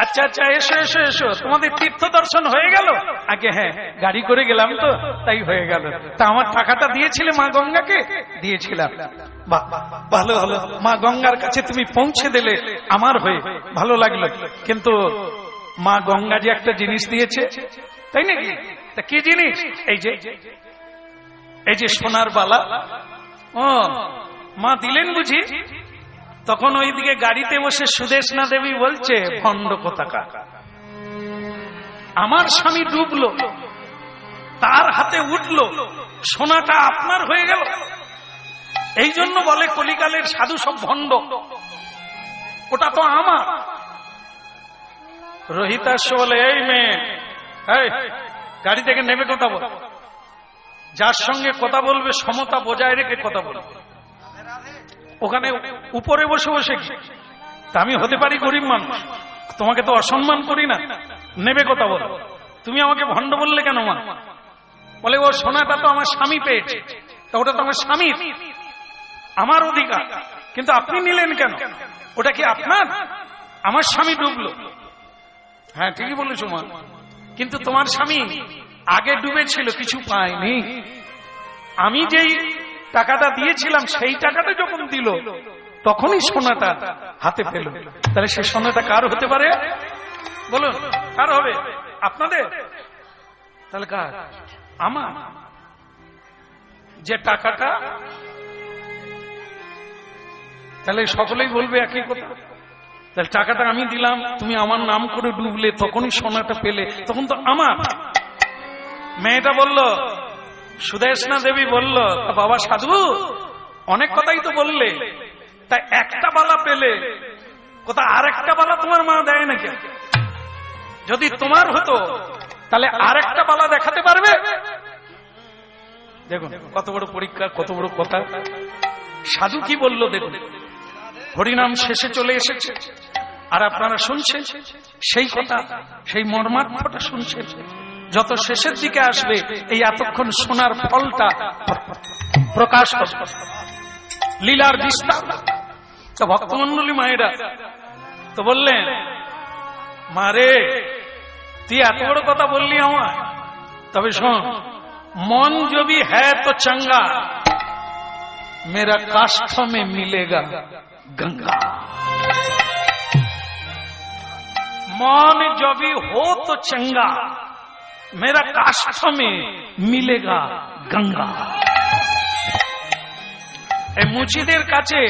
আচ্ছা আচ্ছা, এসো এসো এসো, তোমাদের তীর্থ দর্শন হয়ে গেল? আগে হ্যাঁ, গাড়ি করে গেলাম তো তাই হয়ে গেল। তা আমার টাকাটা দিয়েছিলে মা গঙ্গাকে? দিয়েছিলাম। বাহ, ভালো হলো, মা গঙ্গার কাছে তুমি পৌঁছে দিলে আমার হয়ে, ভালো লাগলো। কিন্তু মা গঙ্গা যে একটা জিনিস দিয়েছে, তাই নাকি? তা কি জিনিস? এই যে সোনার বালা। ও মা দিলেন বুঝি? তখন ওইদিকে গাড়িতে বসে সুদেশনা দেবী বলছে, ভণ্ড কোথাকার, আমার স্বামী ডুবলো, তার হাতে উঠলো, সোনাটা আপনার হয়ে গেল। এই জন্য বলে কলিকালের সাধু সব ভণ্ড, ওটা তো আমার। রোহিতাস্য বলে, এই মেয়ে, এই গাড়ি থেকে নেমে কথা বল, যার সঙ্গে কথা বলবে সমতা বজায় রেখে কথা বলবে। ওখানে উপরে বসে বসে কি তা আমি হতে পারি গরিব মানুষ, তোমাকে তো অসম্মান করি না, নেবে কথা বলো। তুমি আমাকে ভণ্ড বললে কেন মা? বলে ও সোনাটা তো আমার স্বামী পেয়েছে, তা ওটা তো আমার স্বামী, আমার অধিকার, কিন্তু আপনি নিলেন কেন? ওটা কি আপনার? আমার স্বামী ডুবলো। হ্যাঁ ঠিকই বলেছো মা, কিন্তু তোমার স্বামী আগে ডুবেছিল, কিছু পায়নি। আমি যেই টাকাটা দিয়েছিলাম সেই টাকাটা যখন দিল তখনই সোনাটা হাতে পেল। তাহলে সে সোনাটা কার হতে পারে বলুন? কার হবে? আপনাদের? তাহলে কার? আমার। যে টাকাটা, তাহলে সকলেই বলবে একই কথা, তাহলে টাকাটা আমি দিলাম, তুমি আমার নাম করে ডুবলে, তখনই সোনাটা পেলে, তখন তো আমার। মেয়েটা বলল, সুদেশনা দেবী বলল, বাবা সাধু অনেক কথাই তো বললে, তা একটা বালা পেলে, কোথা আরেকটা বালা তোমার মা দেয় নাকি? যদি তোমার হতো তাহলে আরেকটা বালা দেখাতে পারবে? দেখুন কত বড় পরীক্ষা, কত বড় কথা। সাধু কি বলল দেখুন। হরিনাম শেষে চলে এসেছে, আর আপনারা শুনছেন সেই কথা, সেই মর্মার্থটা শুনছেন। যত শেষের দিকে আসবে এই এতক্ষণ শোনার ফলটা প্রকাশ হবে, লীলার বিস্তার। তো ভক্তমন্ডলী মায়েরা তো বললেন, মারে তুই এত বড় কথা বললি আমায়, তবে শোন, মন যদি হ্যাঁ তো চঙ্গা, মেরা কাষ্ঠ মে মিলেগা गंगा। मन जब हो तो चंगा, मेरा काष्ठ में मिलेगा गंगा। এই মুচিদের কাছে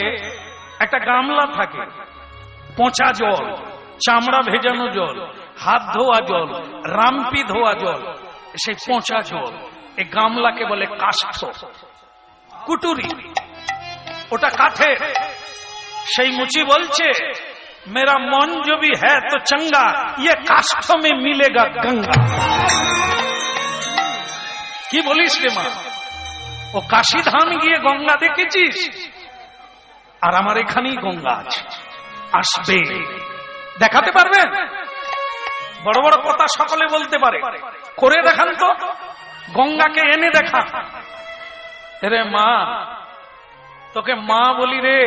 একটা গামলা থাকে, পচা জল, চামড়া ভেজানো জল, হাত ধোয়া জল, রামপি ধোয়া জল, সেই পচা জল, এই গামলাকে বলে কাষ্ঠ, কুটুরি, ওটা কাঠে। সেই মুচি বলছে, मेरा मन जो भी है तो चंगा, ये काष्ठ में मिलेगा गंगा। কি বলিস রে মা, ও কাশী ধাম গিয়ে গঙ্গা দেখেছিস? আর আমার এখানেই গঙ্গা আছে, আসবে, দেখাতে পারবে? বড় বড় কথা সকলে বলতে পারে, করে দেখান তো, গঙ্গাকে এনে দেখা। রে মা, তোকে মা বলি রে,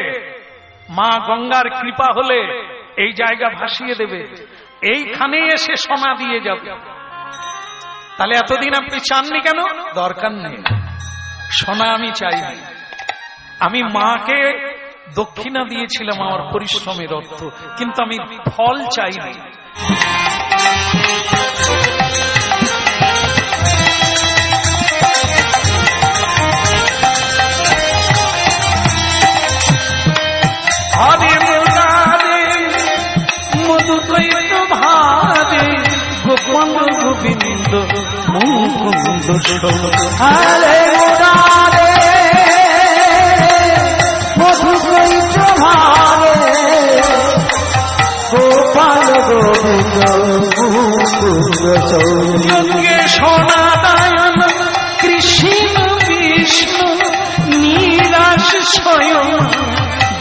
মা গঙ্গার কৃপা হলে এই জায়গা ভাসিয়ে দেবে, এইখানে এসে সোনা দিয়ে যাবে। তাহলে এতদিন আপনি চাননি কেন? দরকার নেই, সোনা আমি চাইনি, আমি মাকে দক্ষিণা দিয়েছিলাম আমার পরিশ্রমের অর্থ, কিন্তু আমি ফল চাইনি। গোপন গোবিন্দ মুকুন্দ, হরে মুরারে মধু কৈচ ভারে, গোপাল গোবিন্দ মুকুন্দ গঙ্গে সনাতন কৃষ্ণ বিষ্ণু নীলাস স্বয়ং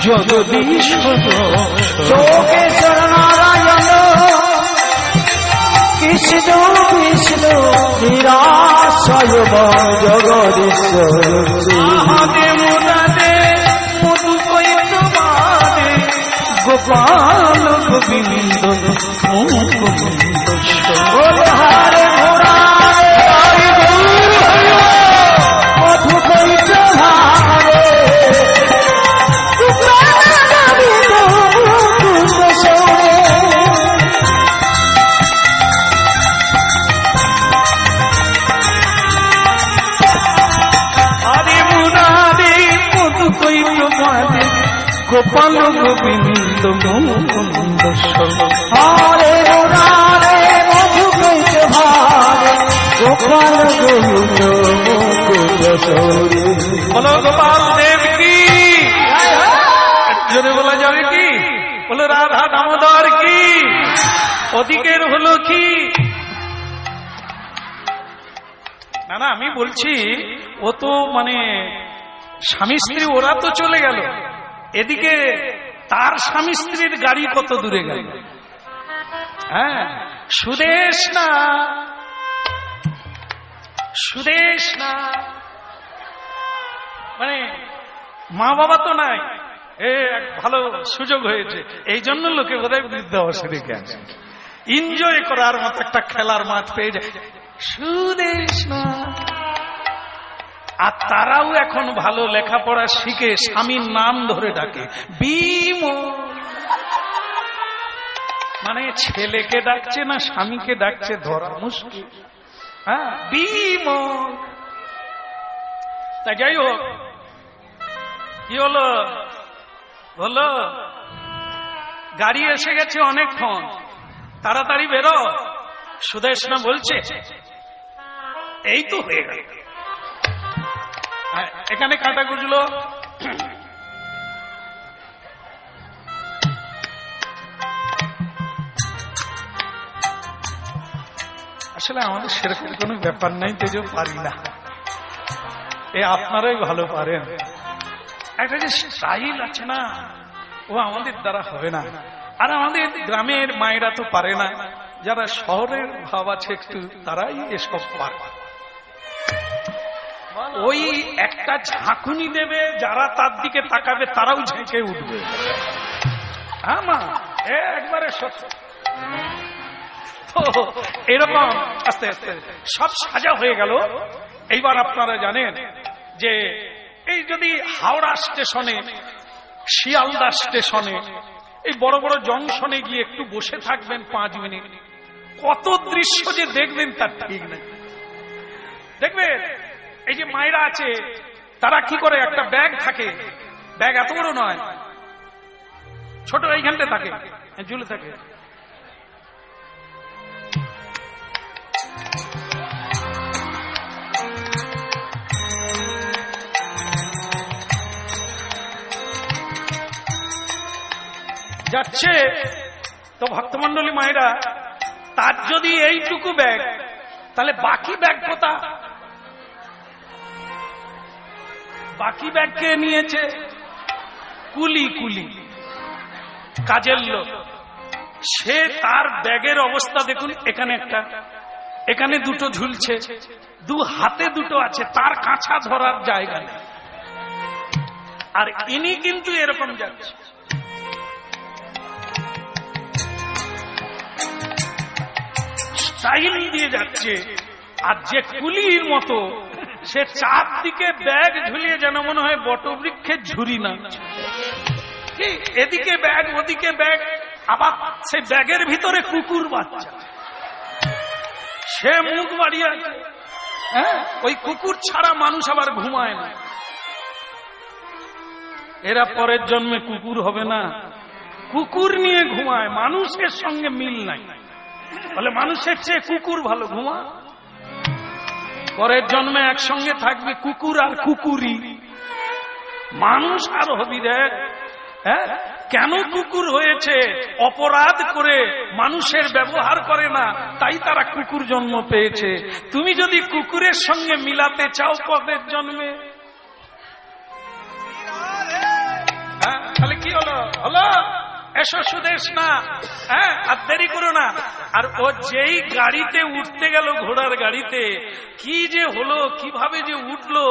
জগদীশ্বর, যোগেশ্বর নারায়ণ কৃষ্ণ বিষ্ণু নিরাশয় জগদীশ্বর। আদে মুরাদে মধু কৈচ ভারে, গোপাল গোবিন্দ মুকুন্দ। হরে মুরারে মধু কৈচ ভারে, গোপাল গোবিন্দ মুকুন্দ। হরে মুরারে মধু কৈচ ভারে, গোপাল গোবিন্দ মুকুন্দ। বলো গোপাল দেব কি, জোরে বলা যাবে কি? বলো রাধা দামোদর কি? ওদিকের হলো কি? না না, আমি বলছি ও তো মানে স্বামী স্ত্রী ওরা তো চলে গেল, এদিকে তার স্বামী স্ত্রীর গাড়ি কত দূরে গেল। হ্যাঁ, সুদেশ না, সুদেশ না, মানে মা বাবা তো নাই, এক ভালো সুযোগ হয়েছে, এই জন্য লোকে বোধহয় বৃদ্ধাবাসে রেখে আছে, এনজয় করার মতো একটা খেলার মাঠ পেয়ে যায়। সুদেশ না। আর তারাও এখন ভালো লেখাপড়া শিখে স্বামীর নাম ধরে ডাকে বিমল, মানে ছেলেকে ডাকছে না স্বামীকে ডাকছে ধরা মুশকিল। হ্যাঁ, বিমল। তা যাই হোক, কি হলো বললো গাড়ি এসে গেছে অনেকক্ষণ, তাড়াতাড়ি বেরো। সুদেষ্ণা বলছে এই তো হয়ে গেল। এখানে কাঁটা গুজলো, আসলে আমাদের সেরকম কোনো ব্যাপার নাই, তো যে পারি না, এ আপনারাই ভালো পারেন। একটা যে স্টাইল আছে না, ও আমাদের দ্বারা হবে না। আর আমাদের গ্রামের মায়েরা তো পারে না, যারা শহরের ভাব আছে একটু, তারাই এসব পারে। ওই একটা ঝাঁকুনি দেবে, যারা তার দিকে তাকাবে তারাও ঝেঁকে উঠবে। হ্যাঁ মা, একবারে সত্য। এরকম আস্তে আস্তে সব সাজা হয়ে গেল। এইবার আপনারা জানেন যে এই যদি হাওড়া স্টেশনে, শিয়ালদা স্টেশনে, এই বড় বড় জংশনে গিয়ে একটু বসে থাকবেন 5 মিনিট, কত দৃশ্য যে দেখবেন তার ঠিক নেই। দেখবেন এই যে মায়েরা আছে, তারা কি করে, একটা ব্যাগ থাকে, ব্যাগ এত বড় নয়, ছোট, এইখানটা থাকে, ঝুলে থাকে। যাচ্ছে তো ভক্তমন্ডলী মায়েরা, তার যদি এইটুকু ব্যাগ, তাহলে বাকি ব্যাগ কোথা? বাকি ব্যাগ কে নিয়েছে? কুলি, কুলি কাজের লোক। সে তার ব্যাগের অবস্থা দেখুন, এখানে একটা, এখানে দুটো ঝুলছে, 2 হাতে 2 আছে, তার কাঁচা ধরার জায়গা নেই। আর ইনি কিন্তু এরকম যাচ্ছে। স্টাইল দিয়ে যাচ্ছে। আর যে কুলির মতো, সে চারদিকে ব্যাগ ঝুলিয়ে যেন মনে হয় বটবৃক্ষের ঝুরি না, এদিকে ব্যাগ ওদিকে ব্যাগ, আবার সে ব্যাগের ভিতরে কুকুর বাচ্চা, সে মুখ বাড়িয়ে আছে। হ্যাঁ, ওই কুকুর ছাড়া মানুষ আবার ঘুমায় না। এরা পরের জন্মে কুকুর হবে না, কুকুর নিয়ে ঘুমায়, মানুষের সঙ্গে মিল নাই। বলে মানুষের চেয়ে কুকুর ভালো, ঘুমা। পরের জন্মে একসঙ্গে থাকবে কুকুর আর কুকুরি, মানুষ আর হবি রে। হ্যাঁ, কেন কুকুর হয়েছে? অপরাধ করে মানুষের ব্যবহার করে না, তাই তারা কুকুর জন্ম পেয়েছে। তুমি যদি কুকুরের সঙ্গে মিলাতে চাও পরের জন্মে, হ্যাঁ, তাহলে কি হলো? হলো এসো সুদেষ্ণা, হ্যাঁ, আর দেরি করো না। আর ও যেই গাড়িতে উঠতে গেল, ঘোড়ার গাড়িতে, কি যে হলো, কিভাবে যে উঠলো,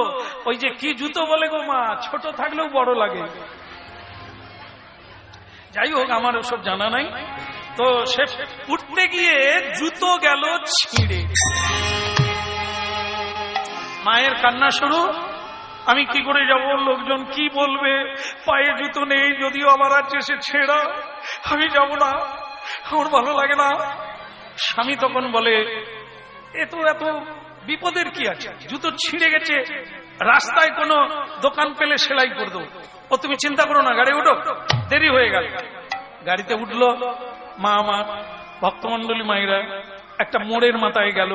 ওই যে কি জুতো বলে গো মা, ছোট থাকলেও বড় লাগে। যাই হোক, আমার ওসব জানা নাই। তো সে উঠতে গিয়ে জুতো গেল ছিঁড়ে। মায়ের কান্না শুরু। আমি কি করে যাব, লোকজন কি বলবে, পায়ে জুতো নেই, যদিও আবার আছে সে ছেঁড়া, আমি যাব না, আমার ভালো লাগে না। স্বামী তখন বলে, এত বিপদের কি আছে, জুতো ছিঁড়ে গেছে, রাস্তায় কোনো দোকান পেলে সেলাই করে দেবো, ও তুমি চিন্তা করো না, গাড়ি উঠো। দেরি হয়ে গেল, গাড়িতে উঠলো। মা আমার ভক্তমন্ডলী মায়েরা একটা মোড়ের মাথায় গেল।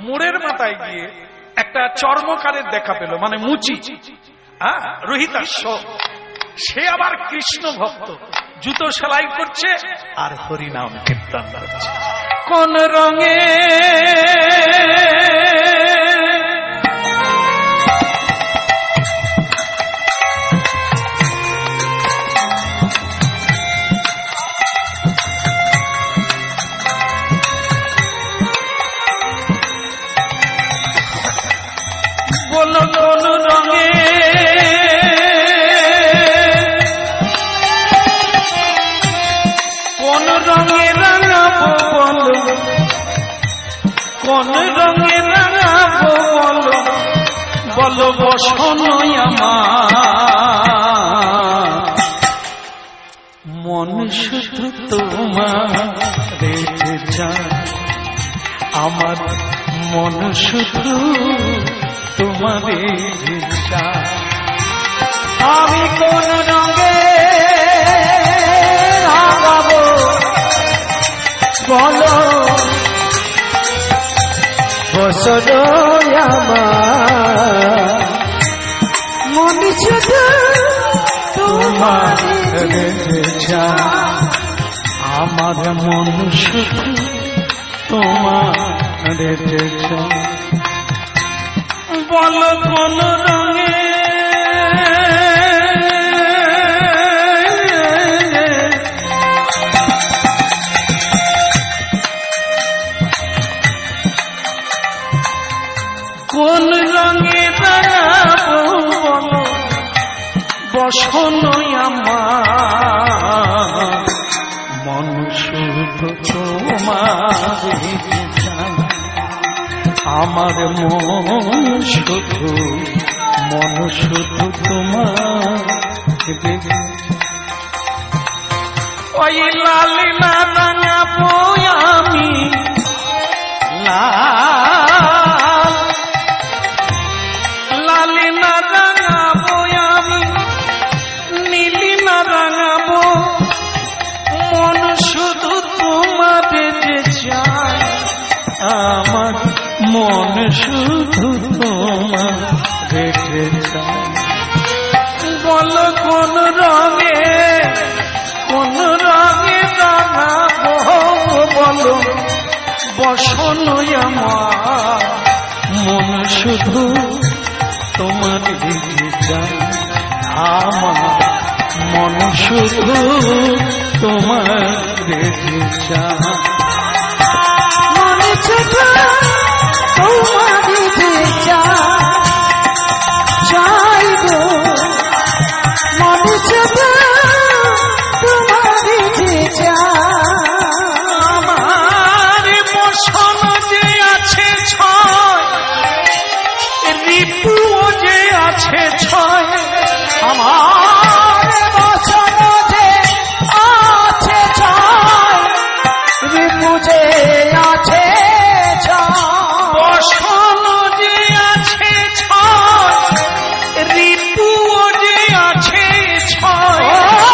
মোড়ের মাথায় গিয়ে একটা চর্মকারের দেখা পেল, মানে মুচি, হ্যাঁ, রোহিতাস্য। সে আবার কৃষ্ণ ভক্ত, জুতো সেলাই করছে আর হরিনাম কীর্তন করছে। কোন রঙে বলো, কোন রঙে কোন রঙে রাঙাবো বলো, কোন রঙে রাঙাবো বলো, বলো বসনই আমার মন শুধু তোমার চায়, আমার মন শুধু তোমার তোমারে চাই। আমি কোন রঙে রাঙাবো বলো বসল আমার মন শুধু তোমারে চাই। আমার মন শুধু তোমারে চাই। বলো কোন রঙে কোন রঙে রাঙাবো বলো বসন আমার মন শুধু তোমারে চাই। আমার মন শুধু তোমারে। ওই লালি না রাঙাবো আমি লালি না রাঙাবো আমি নীলি না রাঙাবো মন শুধু তোমারে যে চাই। আমার মন শুধু তোমারে চাই। বলো কোন রঙে রাঙাবো বলো বসন আমার মন শুধু তোমারে চাই। আমার মন শুধু তোমারে চাই। মন শুধু তোমারে চাই গো মন শুধু তোমারে চাই। আমার বসন যে আছে ছয় ঋতুও যে আছে ছয়। আমার বসন যে আছে ছয় ঋতু যে আছে ছয়। বসন যে আছে ছয় ঋতুও যে আছে ছয়।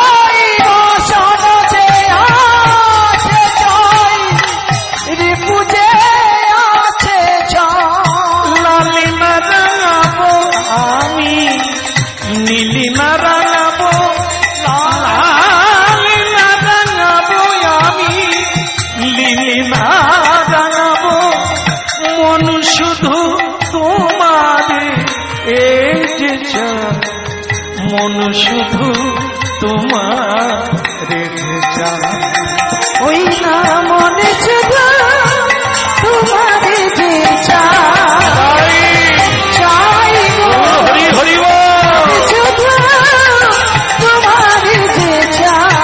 ওই বসন যে আছে ছয় ঋতু যে আছে ছয়। লালি না রাঙাবো আমি নীলি না রাঙাবো লালি না রাঙাবো আমি নীলি না রাঙাবো মন শুধু তোমারে এই যে চাই। মন শুধু তোমারে চাই। ওই না মনে শুধু তোমারে চাই গো হরি হরি বল। শুধু তোমারে চাই।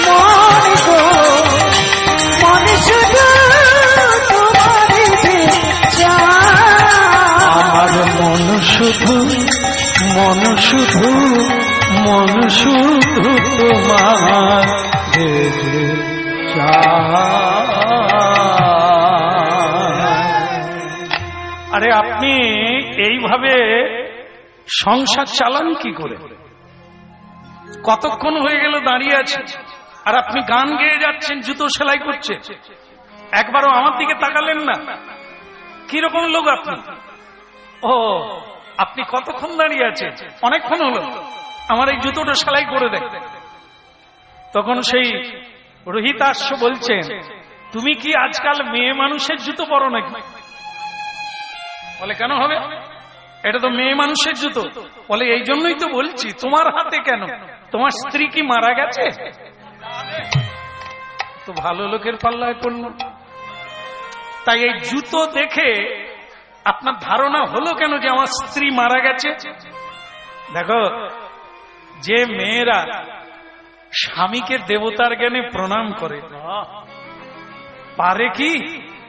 মন গো মন শুধু তোমারে চাই। আমার মন শুধু তোমার আরে আপনি এইভাবে সংসার চালান কি করে? কতক্ষণ হয়ে গেল দাঁড়িয়ে আছে আর আপনি গান গেয়ে যাচ্ছেন, জুতো সেলাই করছে, একবারও আমার দিকে তাকালেন না। কিরকম লোক আপনি? ও আপনি কতক্ষণ দাঁড়িয়ে আছেন? অনেকক্ষণ হলো, আমার এই জুতোটা সেলাই করে দেয়। তখন সেই রোহিতাশ্ব বলছেন, তুমি কি আজকাল মেয়ে মানুষের জুতো পরো নাকি? বলে কেন হবে, এটা তো মেয়ে মানুষের জুতো। বলে এই জন্যই তো বলছি, তোমার হাতে কেন? তোমার স্ত্রী কি মারা গেছে? তো ভালো লোকের পাল্লায় পড়ল। তাই এই জুতো দেখে আপনার ধারণা হলো কেন যে আমার স্ত্রী মারা গেছে? দেখো, যে মেয়েরা স্বামীকে দেবতার জ্ঞানে প্রণাম করে পারে কি?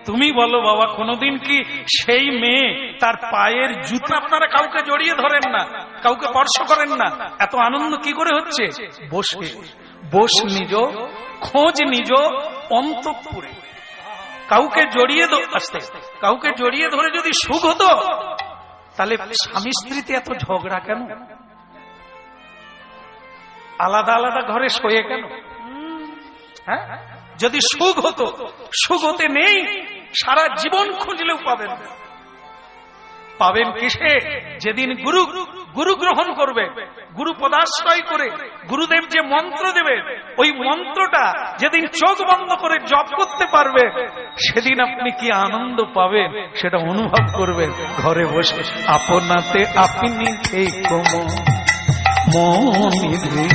তুমি বলো বাবা, কোনদিন কি সেই মেয়ে তার পায়ের জুতো? আপনারা কাউকে জড়িয়ে ধরেন না, কাউকে স্পর্শ করেন না, এত আনন্দ কি করে হচ্ছে? বসে বস নিজ, খোঁজ নিজ অন্তঃপুরে। কাউকে জড়িয়ে আস্তে কাউকে জড়িয়ে ধরে যদি সুখ হতো তাহলে স্বামী স্ত্রীতে এত ঝগড়া কেন? আলাদা আলাদা ঘরে শোয়ে কেন? হ্যাঁ, যদি সুখ হতো, সুখ হতে নেই, সারা জীবন খুঁজলেও পাবেন। পাবেন কিসে? যেদিন গুরু গ্রহণ করবে, গুরু পদাশ্রয় করে গুরুদেব যে মন্ত্র দেবে, ওই মন্ত্রটা যেদিন চোখ বন্ধ করে জপ করতে পারবে, সেদিন আপনি কি আনন্দ পাবেন সেটা অনুভব করবেন ঘরে বসে। আপনাতে আপনি থেকো মনে রে,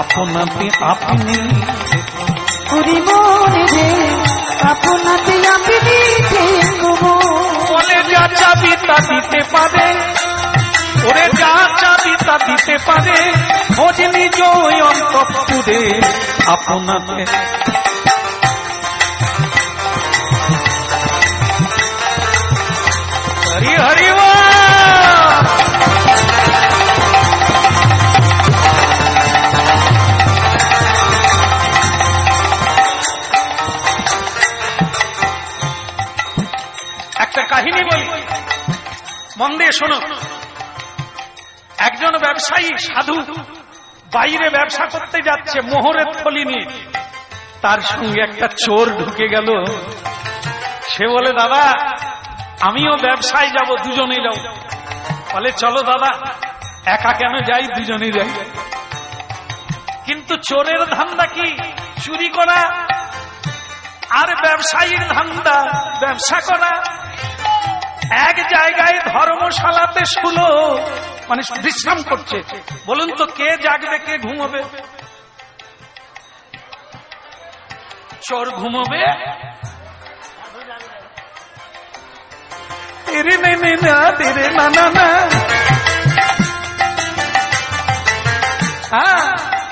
আপনাতে আপনি আপনাতে আপনি থেকো। বলে যা চাবি তা দিতে পারে, ওরে যা চাবি তা দিতে পারে, খোঁজ নিজ অন্তঃপুরে আপনাতে। হরি হরি বল। একটা কাহিনী বলি, মন দিয়ে শোনো। একজন ব্যবসায়ী সাধু বাইরে ব্যবসা করতে যাচ্ছে মোহরের থলি নিয়ে, তার সঙ্গে একটা চোর ঢুকে গেল। সে বলে, দাদা আমিও ব্যবসায় যাব, দুজনেই যাব। বলে, চলো দাদা, একা কেন যাই, দুজনেই যাই। কিন্তু চোরের ধান্দা কি? চুরি করা। আর ব্যবসায়ীর ধান্দা ব্যবসা করা। এক জায়গায় ধর্মশালাতে শুলো, মানে বিশ্রাম করছে। বলুন তো কে জাগবে, কে ঘুমোবে? চোর ঘুমোবে?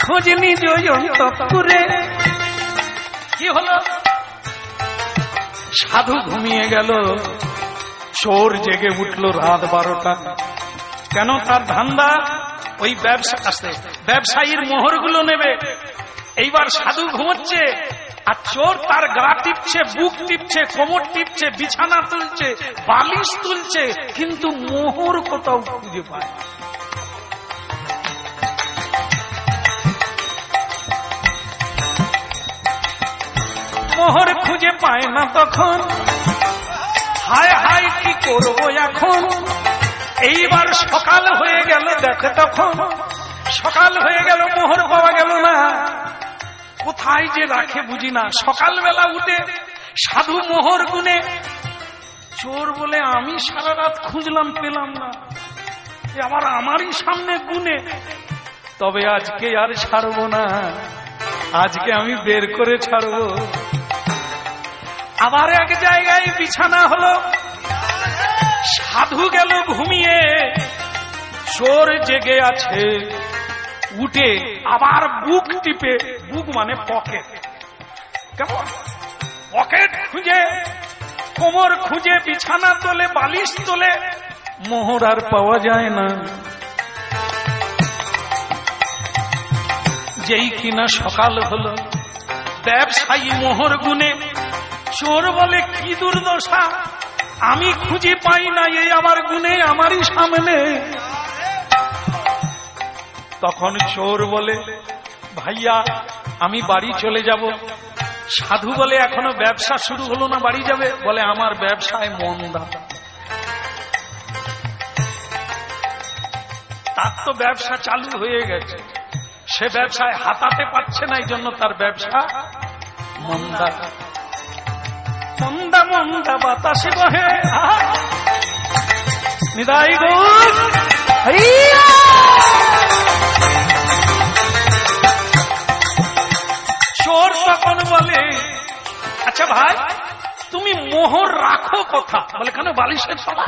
খোঁজ নিজ অন্তঃপুরে। কি হলো? সাধু ঘুমিয়ে গেল, চোর জেগে উঠল রাত 12টা। কেন? তার ধান্দা ওই ব্যবসা আসতে, ব্যবসায়ীর মোহরগুলো নেবে। এইবার সাধু ঘুমোচ্ছে, আর চোর তার গা টিপছে, বুক টিপছে, কোমর টিপছে, বিছানা তুলছে, বালিশ তুলছে, কিন্তু মোহর কোথাও খুঁজে পায়। মোহর খুঁজে পায় না তখন, হায় হায় কি করবো এখন। এইবার সকাল হয়ে গেল, দেখে তখন সকাল হয়ে গেল, মোহর পাওয়া গেল না। কোথায় যে রাখে বুঝি না। সকালবেলা উঠে সাধু মোহর গুনে, চোর বলে, আমি সারা রাত খুঁজলাম, পেলাম না, আমারই সামনে গুনে। তবে আজকে আর ছাড়বো না, আজকে আমি বের করে ছাড়বো। আবার এক জায়গায় বিছানা হলো, সাধু গেল ঘুমিয়ে, চোর জেগে আছে। উঠে আবার বুক টিপে, বুক মানে পকেট, কেমন পকেট খুঁজে, কোমর খুঁজে, বিছানা তোলে, বালিশ তোলে, মোহর আর পাওয়া যায় না। যেই কিনা সকাল হলো, ব্যবসায়ী মোহর গুনে, চোর বলে, কি দুর্দশা, আমি খুঁজে পাই না, এই আমার গুনে, আমারই সামনে। তখন চোর বলে, ভাইয়া আমি বাড়ি চলে যাব। সাধু বলে, এখনো ব্যবসা শুরু হলো না, বাড়ি যাবে? বলে, আমার ব্যবসায় মন্দা। তার তো ব্যবসা চালু হয়ে গেছে, সে ব্যবসায় হাতাতে পারছে না, এই জন্য তার ব্যবসা মন্দা। মন্দা মন্দা বাতাসে বহে নিদাই গো। চোর তখন বলে, আচ্ছা ভাই তুমি মোহর রাখো কোথা? বলে, কেন বালিশের তলা?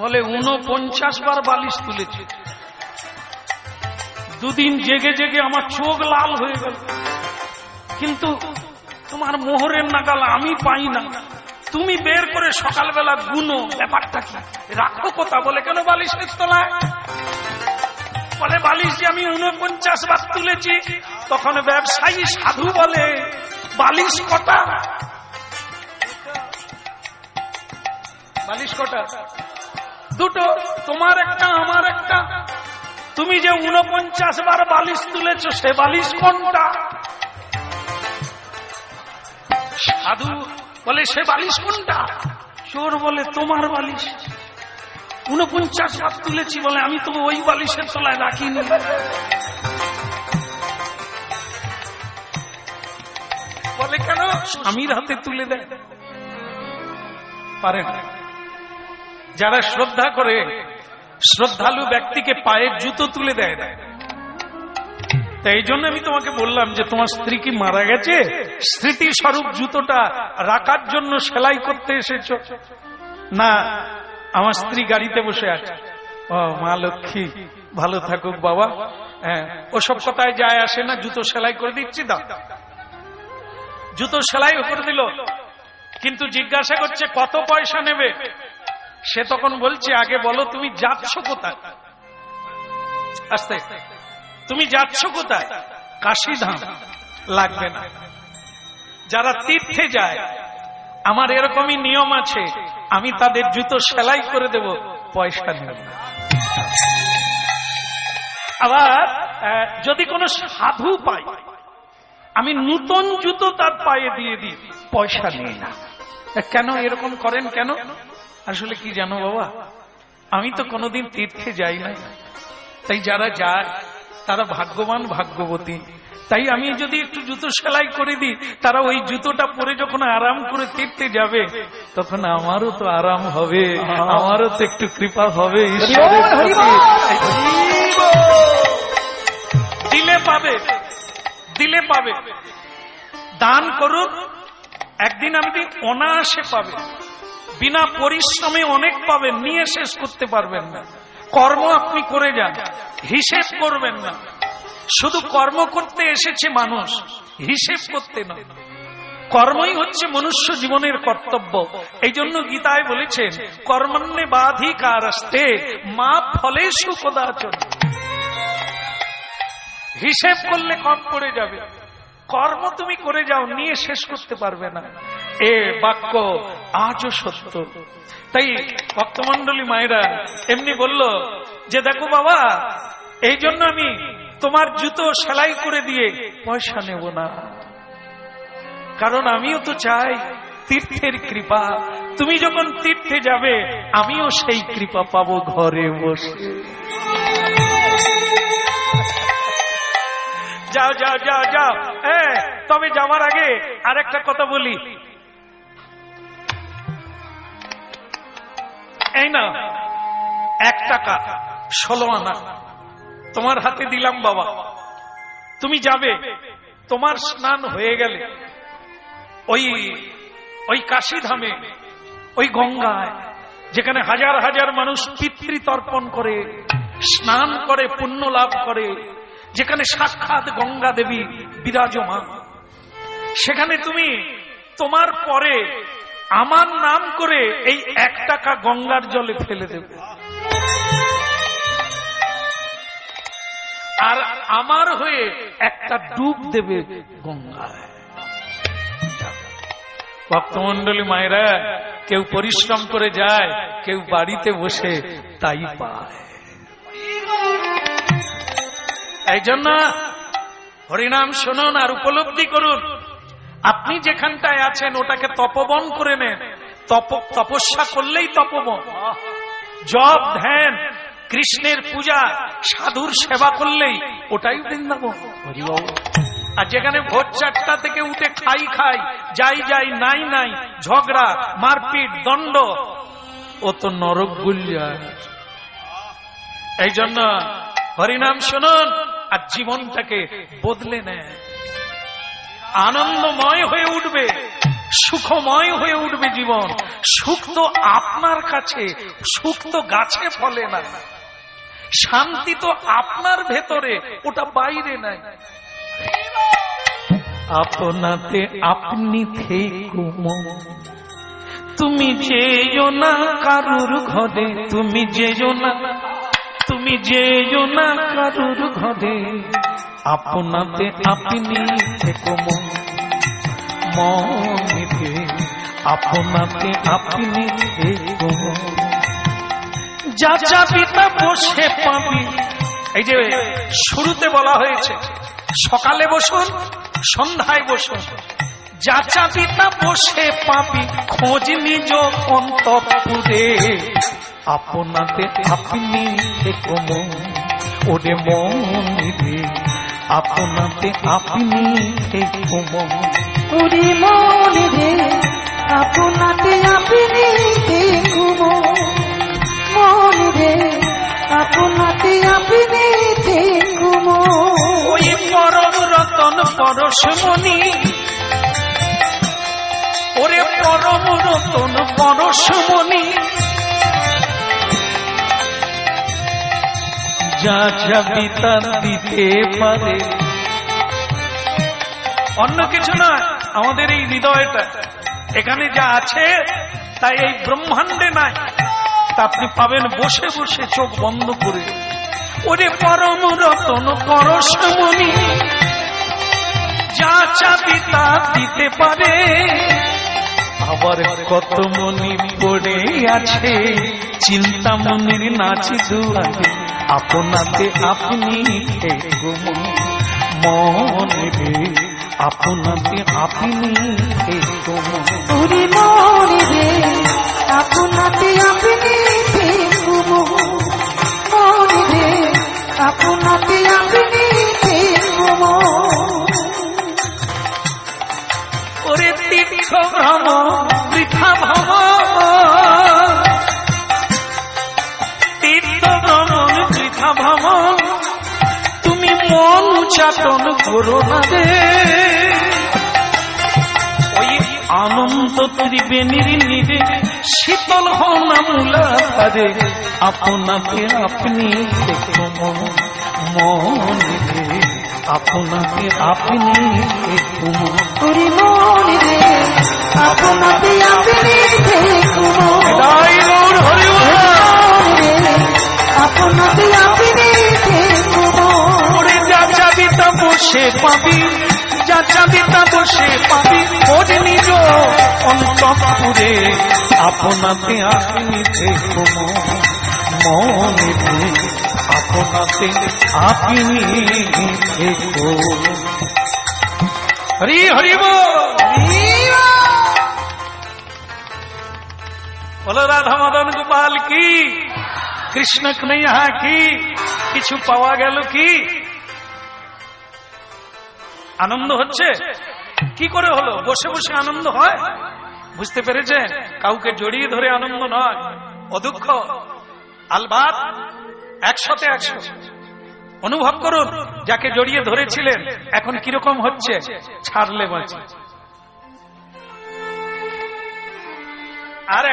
বলে, 49 বার বালিশ তুলেছি, দুদিন জেগে জেগে আমার চোখ লাল হয়ে গেল, কিন্তু তোমার মোহরের নাগাল আমি পাই না। তুমি বের করে সকালবেলা গুনো, ব্যাপারটা কি, রাখো কোথা? বলে, কেন বালিশের তলায়? বলে, বালিশ যে আমি 49 বার তুলেছি। তখন ব্যবসায়ী সাধু বলে, বালিশ কটা? বালিশ কটা? দুটো, তোমার একটা আমার একটা। তুমি যে 49 বার বালিশ তুলেছ, সে বালিশ কোনটা? সাধু বলে সে বালিশ কোনটা? চোর বলে তোমার বালিশ। 49 বার তুলেছি বলে আমি তো ওই বালিশের তলায় রাখিনি। বলে কেন? স্বামীর হাতে তুলে দেয়। পারে না। যারা শ্রদ্ধা করে, শ্রদ্ধালু ব্যক্তিকে পায়ের জুতো তুলে দেয় না। তাই এই জন্য আমি তোমাকে বললাম যে তোমার স্ত্রী কি মারা গেছে, স্মৃতিস্বরূপ জুতোটা রাখার জন্য সেলাই করতে এসেছো? না, আমার স্ত্রী গাড়িতে বসে আছে। ও মা লক্ষ্মী, ভালো থাকুক বাবা। হ্যাঁ, ওসব কথায় যায় আসে না, জুতো সেলাই করে দিচ্ছি। দাও। জুতো সেলাই করে দিল, কিন্তু জিজ্ঞাসা করছে কত পয়সা নেবে। সে তখন বলছে আগে বলো তুমি যাচ্ছ কোথায়? আস্তে, তুমি যাচ্ছ কোথায়? কাশীধাম। লাগবে না। যারা তীর্থে যায়, আমার এরকমই নিয়ম আছে, আমি তাদের জুতো সেলাই করে দেব, পয়সা নেব না। আবার যদি কোনো সাধু পাই, আমি নূতন জুতো তার পায়ে দিয়ে দিই, পয়সা নেই না। কেন এরকম করেন কেন? আসলে কি জানো বাবা, আমি তো কোনোদিন তীর্থে যাই না, তাই যারা যায় তারা ভাগ্যবান ভাগ্যবতী। তাই আমি যদি একটু জুতো সেলাই করে দিই, তারা ওই জুতোটা পরে যখন আরাম করে তীর্থে যাবে, তখন আমারও তো আরাম হবে, আমারও তো একটু কৃপা হবে ঈশ্বরের প্রতি। দিলে পাবে, দিলে পাবে। দান করুন, একদিন আপনি অনায়াসে পাবে, বিনা পরিশ্রমে অনেক পাবেন, নিয়ে শেষ করতে পারবেন না। কর্ম আপনি করে যান, হিসেব করবেন না। শুধু কর্ম করতে এসেছে মানুষ, হিসেব করতে নয়। কর্মই হচ্ছে মনুষ্য জীবনের কর্তব্য। এই জন্য গীতায় বলেছেন কর্মণ্যে বাধিকারস্তে মা ফলেষু কদাচন। হিসেব করলে কম পড়ে যাবে। কর্ম তুমি করে যাও, নিয়ে শেষ করতে পারবে না। এ বাক্য আজও সত্য। তাই ভক্তমন্ডলী মায়েরা এমনি বলল যে দেখো বাবা, এই জন্য আমি তোমার জুতো সেলাই করে দিয়ে পয়সা নেব না, কারণ আমিও তো চাই তীর্থের কৃপা। তুমি যখন তীর্থে যাবে, আমিও সেই কৃপা পাবো ঘরে বসে। যাও যাও যাও যাও। তবে যাওয়ার আগে আরেকটা কথা বলি। এই না 1 টাকা 16 আনা তোমার হাতে দিলাম বাবা, তুমি যাবে, তোমার স্নান হয়ে গেলে ওই কাশীধামে, ওই গঙ্গায়, যেখানে হাজার হাজার মানুষ পিতৃতর্পণ করে, স্নান করে, পুণ্য লাভ করে, যেখানে সাক্ষাৎ গঙ্গা দেবী বিরাজমান, সেখানে তুমি তোমার পরে আমার নাম করে এই 1 টাকা গঙ্গার জলে ফেলে দেবে, আর আমার হয়ে একটা ডুব দেবে গঙ্গায়। ভক্তমন্ডলী মায়েরা, কেউ পরিশ্রম করে যায়, কেউ বাড়িতে বসে তাই পায়। এই জন্য হরিনাম শুনুন আর উপলব্ধি করুন। আপনি যেখানটায় আছেন ওটাকে তপবন করে নেন। তপস্যা করলেই তপবন। জপ, ধ্যান, কৃষ্ণের পূজা, সাধুর সেবা করলেই ওটাই বৃন্দাবন। আর যেখানে ভোর 4টা থেকে উঠে খাই খাই, যাই যাই, নাই নাই, ঝগড়া, মারপিট, দণ্ড, ও তো নরক গুলিয়া। এই জন্য হরিনাম শুনুন আর জীবনটাকে বদলে নেয়। আনন্দময় হয়ে উঠবে, সুখময় হয়ে উঠবে জীবন। সুখ তো আপনার কাছে, সুখ তো গাছে ফলে না। শান্তি তো আপনার ভেতরে, ওটা বাইরে নাই। আপনাতে আপনি থেকো, তুমি যেও না কারুর ঘরে, তুমি যেও না, তুমি যেও না কারুর ঘরে, আপনাতে আপনি থেকো মনেতে, আপনাতে আপনি থেকো। যা চাবি তা বসে পাবি। এই যে শুরুতে বলা হয়েছে সকালে বসুন সন্ধ্যায় বসুন, যা চাবি তা বসে পাবি, খোঁজ নিজ অন্তঃপুরে। আপনাতে আপনি থেকো মন, ওরে মন রে, আপনাতে আপনি থেকো মন। ওরে মন রে, আপনাতে আপনি থেকো মন। মন রে, আপনাতে আপনি থেকো মন। ওই পরম রতন পরশমণি, ওরে পরম রতন পরশমণি, যা যাবি তা দিতে পারে। অন্য কিছু না, আমাদের এই হৃদয়টা, এখানে যা আছে তাই এই ব্রহ্মাণ্ডে নাই, তা আপনি পাবেন বসে বসে চোখ বন্ধ করে। ওরে পরম রতন পরশমণি, যা চাবি তা দিতে পারে। আবার কত মনি পড়ে আছে চিন্তামণির নাচ দুয়ারে, আপনাতে আপনি থেকো মন রে, আপনাতে আপনি থেকো মন। ওরে মন রে, আপনাতে আপনি থেকো মন। মন রে, আপনাতে আপনি থেকো মন। ওরে তীর্থ ভ্রম বৃথা ভব, তীর্থ ভ্রমণ বৃথা ভ্রমণ, তুমি মন উচ্চাটন করো না রে। ওই আনন্দ ত্রিবেণীর নিরে শীতল হও না মূলাধারে, আপনাকে আপনি থেকো মন। মন রে, আপনাকে আপনি থেকো মন। ওরে মন রে, আপনাতে আপনি থেকো মন। জয় গৌর হরি বল। মন রে, আপনাতে আপনি থেকো মন। ওরে যা চাবি তা বসে পাবি, যা চাবি তা বসে পাবি, খোঁজ নিজ অন্তঃপুরে। আপনাতে আপনি থেকো মন রে, আপনাতে আপনি থেকো। হরি হরি বল। বলো রাধা মদন গোপাল কি, কৃষ্ণ কন্হैया কি। কিছু পাওয়া গেল কি? আনন্দ হচ্ছে? কি করে হলো? বসে বসে আনন্দ হয়? বুঝতে পেরেছেন? কাউকে জড়িয়ে ধরে আনন্দ নয়, অদুঃখ আলবাত 100তে 100 অনুভব করুন। যাকে জড়িয়ে ধরেছিলেন এখন কিরকম হচ্ছে, ছাড়লে বাঁচে। আর